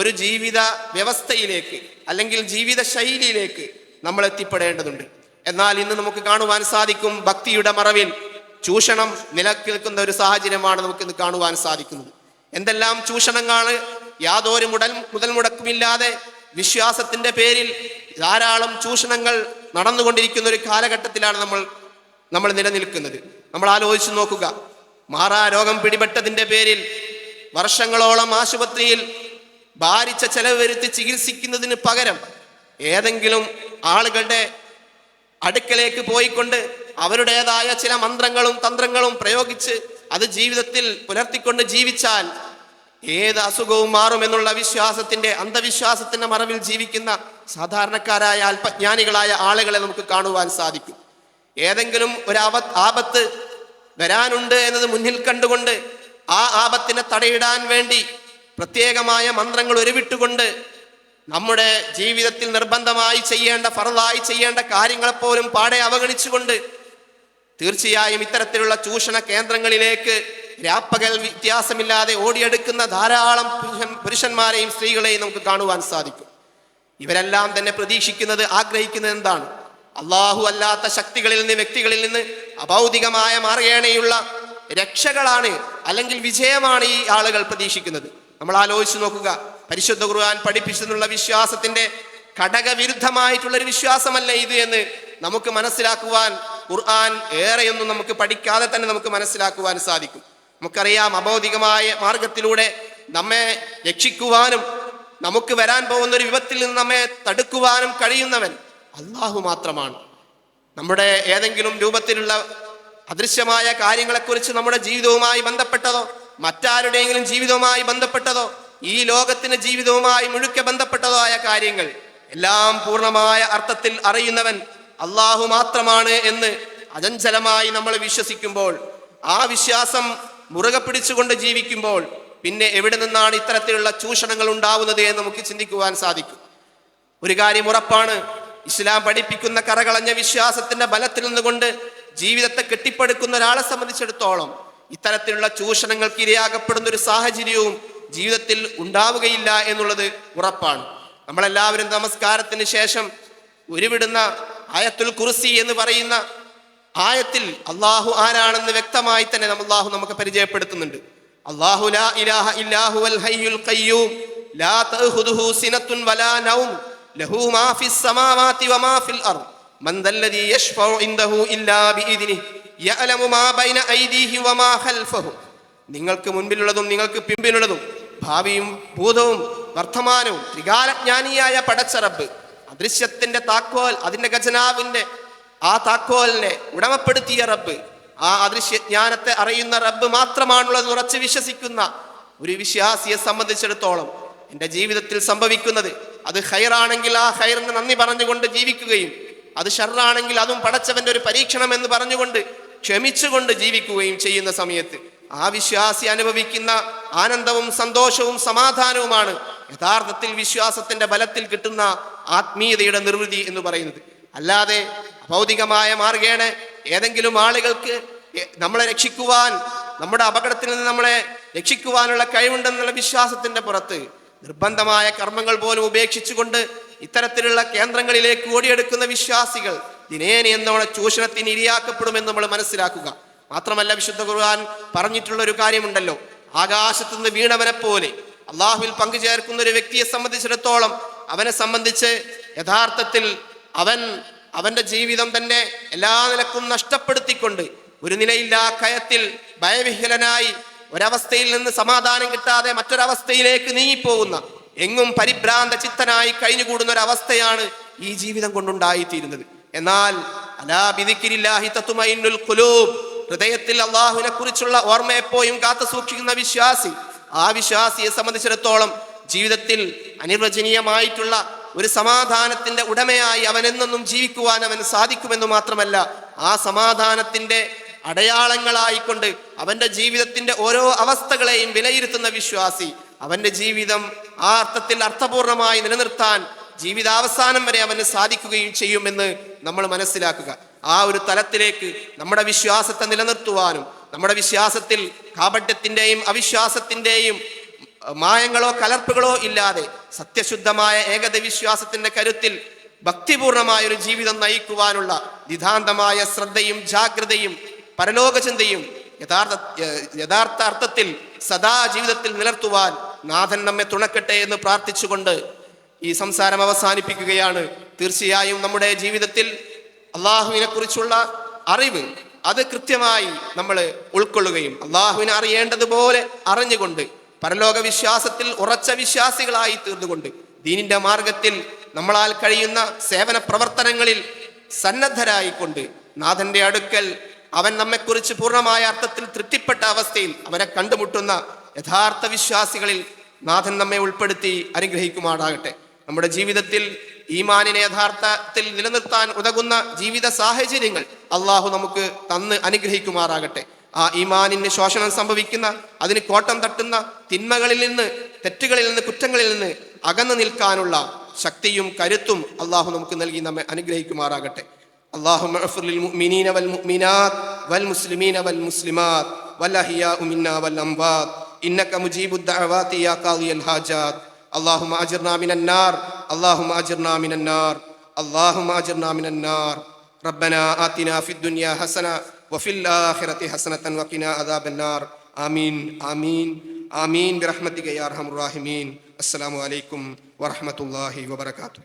ഒരു ജീവിത വ്യവസ്ഥയിലേക്ക് അല്ലെങ്കിൽ ജീവിത ശൈലിയിലേക്ക് നമ്മൾ എത്തിപ്പെടേണ്ടതുണ്ട്. എന്നാൽ ഇന്ന് നമുക്ക് കാണുവാൻ സാധിക്കും, ഭക്തിയുടെ മറവിൽ ചൂഷണം നിലനിൽക്കുന്ന ഒരു സാഹചര്യമാണ് നമുക്കിന്ന് കാണുവാൻ സാധിക്കുന്നത്. എന്തെല്ലാം ചൂഷണങ്ങളാണ്! യാതൊരു മുതൽ മുടക്കുമില്ലാതെ വിശ്വാസത്തിന്റെ പേരിൽ ധാരാളം ചൂഷണങ്ങൾ നടന്നുകൊണ്ടിരിക്കുന്ന ഒരു കാലഘട്ടത്തിലാണ് നമ്മൾ നിലനിൽക്കുന്നത്. നമ്മൾ ആലോചിച്ച് നോക്കുക, മാറാരോഗം പിടിപെട്ടതിന്റെ പേരിൽ വർഷങ്ങളോളം ആശുപത്രിയിൽ ഭാരിച്ച ചെലവ് വരുത്തി ചികിത്സിക്കുന്നതിന് പകരം ഏതെങ്കിലും ആളുകളുടെ അടുക്കലേക്ക് പോയിക്കൊണ്ട് അവരുടേതായ ചില മന്ത്രങ്ങളും തന്ത്രങ്ങളും പ്രയോഗിച്ച് അത് ജീവിതത്തിൽ പുലർത്തിക്കൊണ്ട് ജീവിച്ചാൽ ഏത് അസുഖവും മാറുമെന്നുള്ള അന്ധവിശ്വാസത്തിന്റെ മറവിൽ ജീവിക്കുന്ന സാധാരണക്കാരായ അല്പജ്ഞാനികളായ ആളുകളെ നമുക്ക് കാണുവാൻ സാധിക്കും. ഏതെങ്കിലും ഒരു ആപത്ത് വരാനുണ്ട് എന്നത് മുന്നിൽ കണ്ടുകൊണ്ട് ആ ആപത്തിനെ തടയിടാൻ വേണ്ടി പ്രത്യേകമായ മന്ത്രങ്ങൾ ഉരുവിട്ടുകൊണ്ട് നമ്മുടെ ജീവിതത്തിൽ നിർബന്ധമായി ചെയ്യേണ്ട, ഫർളായി ചെയ്യേണ്ട കാര്യങ്ങളെപ്പോലും പാടെ അവഗണിച്ചുകൊണ്ട് തീർച്ചയായും ഇത്തരത്തിലുള്ള ചൂഷണ കേന്ദ്രങ്ങളിലേക്ക് രാപ്പകൽ വ്യത്യാസമില്ലാതെ ഓടിയെടുക്കുന്ന ധാരാളം പുരുഷന്മാരെയും സ്ത്രീകളെയും നമുക്ക് കാണുവാൻ സാധിക്കും. ഇവരെല്ലാം തന്നെ പ്രതീക്ഷിക്കുന്നത്, ആഗ്രഹിക്കുന്നത് എന്താണ്? അള്ളാഹു അല്ലാത്ത ശക്തികളിൽ നിന്ന്, വ്യക്തികളിൽ നിന്ന് അഭൗതികമായ മാർഗേണയുള്ള രക്ഷകളാണ് അല്ലെങ്കിൽ വിജയമാണ് ഈ ആളുകൾ പ്രതീക്ഷിക്കുന്നത്. നമ്മൾ ആലോചിച്ച് നോക്കുക, പരിശുദ്ധ ഖുർആൻ പഠിപ്പിച്ചെന്നുള്ള വിശ്വാസത്തിന്റെ ഘടകവിരുദ്ധമായിട്ടുള്ളൊരു വിശ്വാസമല്ല ഇത് എന്ന് നമുക്ക് മനസ്സിലാക്കുവാൻ ഖുർആൻ ഏറെയൊന്നും നമുക്ക് പഠിക്കാതെ തന്നെ നമുക്ക് മനസ്സിലാക്കുവാൻ സാധിക്കും. നമുക്കറിയാം, അഭൗതികമായ മാർഗത്തിലൂടെ നമ്മെ രക്ഷിക്കുവാനും നമുക്ക് വരാൻ പോകുന്ന ഒരു വിപത്തിൽ നിന്ന് നമ്മെ തടുക്കുവാനും കഴിയുന്നവൻ അള്ളാഹു മാത്രമാണ്. നമ്മുടെ ഏതെങ്കിലും രൂപത്തിലുള്ള അദൃശ്യമായ കാര്യങ്ങളെക്കുറിച്ച് നമ്മുടെ ജീവിതവുമായി ബന്ധപ്പെട്ടതോ മറ്റാരുടെയെങ്കിലും ജീവിതവുമായി ബന്ധപ്പെട്ടതോ ഈ ലോകത്തിന്റെ ജീവിതവുമായി മുഴുക്കെ ബന്ധപ്പെട്ടതോ ആയ കാര്യങ്ങൾ എല്ലാം പൂർണ്ണമായ അർത്ഥത്തിൽ അറിയുന്നവൻ അള്ളാഹു മാത്രമാണ് എന്ന് അചഞ്ചലമായി നമ്മൾ വിശ്വസിക്കുമ്പോൾ, ആ വിശ്വാസം മുറുകെ പിടിച്ചുകൊണ്ട് ജീവിക്കുമ്പോൾ പിന്നെ എവിടെ നിന്നാണ് ഇത്തരത്തിലുള്ള ചൂഷണങ്ങൾ ഉണ്ടാവുന്നത് എന്ന് നമുക്ക് ചിന്തിക്കുവാൻ സാധിക്കും. ഒരു കാര്യം ഉറപ്പാണ്, ഇസ്ലാം പഠിപ്പിക്കുന്ന കറകളഞ്ഞ വിശ്വാസത്തിന്റെ ബലത്തിൽ നിന്നുകൊണ്ട് ജീവിതത്തെ കെട്ടിപ്പടുക്കുന്ന ഒരാളെ സംബന്ധിച്ചിടത്തോളം ഇത്തരത്തിലുള്ള ചൂഷണങ്ങൾക്ക് ഇരയാകപ്പെടുന്ന ഒരു സാഹചര്യവും ജീവിതത്തിൽ ഉണ്ടാവുകയില്ല എന്നുള്ളത് ഉറപ്പാണ്. നമ്മളെല്ലാവരും നമസ്കാരത്തിന് ശേഷം ഉരുവിടുന്ന ആയത്തുൽ കുർസി എന്ന് പറയുന്ന ആയത്തിൽ അള്ളാഹു ആരാണെന്ന് വ്യക്തമായി തന്നെ അള്ളാഹു നമുക്ക് പരിചയപ്പെടുത്തുന്നുണ്ട്. അല്ലാഹു ലാ ഇലാഹ ഇല്ലാ ഹുവൽ ഹയ്യുൽ ഖയ്യൂം ലാ തഅഖുദുഹു സിനത്തുൻ വലാ നൗം ലഹു മാ ഫിസ് സമാവാതി വമാ ഫിൽ അർദ് മൻ ദല്ലദീ യശ്ഫഉ ഇൻദഹു ഇല്ലാ ബിഇദ്നിഹി യഅലമു മാ ബൈന ഐദീഹി വമാ ഖൽഫഹു. നിങ്ങൾക്ക് മുൻപിലുള്ളതും നിങ്ങൾക്ക് പിമ്പിലുള്ളതും ഭാവിയും ഭൂതവും വർത്തമാനവും ത്രികാലജ്ഞാനിയായ പടച്ച റബ്ബ്, അദൃശ്യത്തിന്റെ താക്കോൽ, അതിന്റെ ഖജനാവിന്റെ ആ താക്കോലിനെ ഉടമപ്പെടുത്തിയ റബ്ബ്, ആ അദൃശ്യജ്ഞാനത്തെ അറിയുന്ന റബ്ബ് മാത്രമാണുള്ളത് ഉറച്ച് വിശ്വസിക്കുന്ന ഒരു വിശ്വാസിയെ സംബന്ധിച്ചിടത്തോളം എൻ്റെ ജീവിതത്തിൽ സംഭവിക്കുന്നത് അത് ഖൈറാണെങ്കിൽ ആ ഖൈറിന് നന്ദി പറഞ്ഞുകൊണ്ട് ജീവിക്കുകയും, അത് ഷർറാണെങ്കിൽ അതും പടച്ചവന്റെ ഒരു പരീക്ഷണം എന്ന് പറഞ്ഞുകൊണ്ട് ക്ഷമിച്ചുകൊണ്ട് ജീവിക്കുകയും ചെയ്യുന്ന സമയത്ത് ആ വിശ്വാസി അനുഭവിക്കുന്ന ആനന്ദവും സന്തോഷവും സമാധാനവുമാണ് യഥാർത്ഥത്തിൽ വിശ്വാസത്തിന്റെ ബലത്തിൽ കിട്ടുന്ന ആത്മീയതയുടെ നിർവൃതി എന്ന് പറയുന്നത്. അല്ലാതെ ഭൗതികമായ മാർഗേണ ഏതെങ്കിലും ആളുകൾക്ക് നമ്മളെ രക്ഷിക്കുവാൻ, നമ്മുടെ അപകടത്തിൽ നിന്ന് നമ്മളെ രക്ഷിക്കുവാനുള്ള കഴിവുണ്ടെന്നുള്ള വിശ്വാസത്തിന്റെ പുറത്ത് നിർബന്ധമായ കർമ്മങ്ങൾ പോലും ഉപേക്ഷിച്ചുകൊണ്ട് ഇത്തരത്തിലുള്ള കേന്ദ്രങ്ങളിലേക്ക് ഓടിയെടുക്കുന്ന വിശ്വാസികൾ ദിനേന എന്നോണം ചൂഷണത്തിന് ഇരയാക്കപ്പെടുമെന്ന് നമ്മൾ മനസ്സിലാക്കുക. മാത്രമല്ല, വിശുദ്ധ ഖുർആൻ പറഞ്ഞിട്ടുള്ള ഒരു കാര്യമുണ്ടല്ലോ, ആകാശത്തുനിന്ന് വീണവനെ പോലെ അള്ളാഹുവിൽ പങ്കുചേർക്കുന്ന ഒരു വ്യക്തിയെ സംബന്ധിച്ചിടത്തോളം അവനെ സംബന്ധിച്ച് യഥാർത്ഥത്തിൽ അവന്റെ ജീവിതം തന്നെ എല്ലാ നിലക്കും നഷ്ടപ്പെടുത്തിക്കൊണ്ട് ഒരു നിലയില്ലാ കയത്തിൽ ഭയവിഹ്വലനായി ഒരവസ്ഥയിൽ നിന്ന് സമാധാനം കിട്ടാതെ മറ്റൊരവസ്ഥയിലേക്ക് നീങ്ങിപ്പോകുന്ന, എങ്ങും പരിഭ്രാന്ത ചിത്തനായി കഴിഞ്ഞുകൂടുന്ന ഒരവസ്ഥയാണ് ഈ ജീവിതം കൊണ്ടുണ്ടായിത്തീരുന്നത്. എന്നാൽ അലാ ബിദിക്രില്ലാഹി തത്മഇന്നുൽ ഖുലൂബ്, ഹൃദയത്തിൽ അള്ളാഹുവിനെ കുറിച്ചുള്ള ഓർമ്മ എപ്പോഴും കാത്തു സൂക്ഷിക്കുന്ന വിശ്വാസി, ആ വിശ്വാസിയെ സംബന്ധിച്ചിടത്തോളം ജീവിതത്തിൽ അനിർവചനീയമായിട്ടുള്ള ഒരു സമാധാനത്തിന്റെ ഉടമയായി അവൻ എന്നെന്നും ജീവിക്കുവാൻ അവന് സാധിക്കുമെന്ന് മാത്രമല്ല, ആ സമാധാനത്തിന്റെ അടയാളങ്ങളായിക്കൊണ്ട് അവന്റെ ജീവിതത്തിന്റെ ഓരോ അവസ്ഥകളെയും വിലയിരുത്തുന്ന വിശ്വാസി അവന്റെ ജീവിതം ആ അർത്ഥത്തിൽ അർത്ഥപൂർണമായി നിലനിർത്താൻ ജീവിതാവസാനം വരെ അവന് സാധിക്കുകയും ചെയ്യുമെന്ന് നമ്മൾ മനസ്സിലാക്കുക. ആ ഒരു തലത്തിലേക്ക് നമ്മുടെ വിശ്വാസത്തെ നിലനിർത്തുവാനും നമ്മുടെ വിശ്വാസത്തിൽ കാപട്യത്തിന്റെയും അവിശ്വാസത്തിന്റെയും മായങ്ങളോ കലർപ്പുകളോ ഇല്ലാതെ സത്യശുദ്ധമായ ഏകദ വിശ്വാസത്തിന്റെ കരുത്തിൽ ഭക്തിപൂർണമായ ഒരു ജീവിതം നയിക്കുവാനുള്ള നിതാന്തമായ ശ്രദ്ധയും ജാഗ്രതയും പരലോക ചിന്തയും യഥാർത്ഥ അർത്ഥത്തിൽ സദാ ജീവിതത്തിൽ നിലർത്തുവാൻ നാഥൻ നമ്മെ തുണക്കട്ടെ എന്ന് പ്രാർത്ഥിച്ചുകൊണ്ട് ഈ സംസാരം അവസാനിപ്പിക്കുകയാണ്. തീർച്ചയായും നമ്മുടെ ജീവിതത്തിൽ അള്ളാഹുവിനെ കുറിച്ചുള്ള അറിവ് അത് കൃത്യമായി നമ്മൾ ഉൾക്കൊള്ളുകയും അള്ളാഹുവിനെ അറിയേണ്ടതുപോലെ അറിഞ്ഞുകൊണ്ട് പരലോക വിശ്വാസത്തിൽ ഉറച്ച വിശ്വാസികളായി തീർന്നുകൊണ്ട് ദീനിന്റെ മാർഗത്തിൽ നമ്മളാൽ കഴിയുന്ന സേവന പ്രവർത്തനങ്ങളിൽ സന്നദ്ധരായിക്കൊണ്ട് നാഥന്റെ അടുക്കൽ അവൻ നമ്മെക്കുറിച്ച് പൂർണ്ണമായ അർത്ഥത്തിൽ തൃപ്തിപ്പെട്ട അവസ്ഥയിൽ അവനെ കണ്ടുമുട്ടുന്ന യഥാർത്ഥ വിശ്വാസികളിൽ നാഥൻ നമ്മെ ഉൾപ്പെടുത്തി അനുഗ്രഹിക്കുമാറാകട്ടെ. നമ്മുടെ ജീവിതത്തിൽ ഈമാനിനെ യഥാർത്ഥത്തിൽ നിലനിർത്താൻ ഉതകുന്ന ജീവിത സാഹചര്യങ്ങൾ അള്ളാഹു നമുക്ക് തന്ന് അനുഗ്രഹിക്കുമാറാകട്ടെ. ആ ഈമാനിന് ശോഷണം സംഭവിക്കുന്ന, അതിന് കോട്ടം തട്ടുന്ന തിന്മകളിൽ നിന്ന്, തെറ്റുകളിൽ നിന്ന്, കുറ്റങ്ങളിൽ നിന്ന് അകന്നു നിൽക്കാനുള്ള ശക്തിയും കരുത്തും അള്ളാഹു നമുക്ക് നൽകി നമ്മെ അനുഗ്രഹിക്കുമാറാകട്ടെ. اللهم اغفر للمؤمنين والمؤمنات والمسلمين والمسلمات والأحياء منا والأموات إنك مجيب الدعوات يا قاضي الحاجات. اللهم أجرنا من النار، اللهم أجرنا من النار، اللهم أجرنا من النار. ربنا آتنا في الدنيا حسنة وفي الآخرة حسنة وقنا عذاب النار. آمين آمين آمين برحمتك يا أرحم الراحمين. السلام عليكم ورحمة الله وبركاته.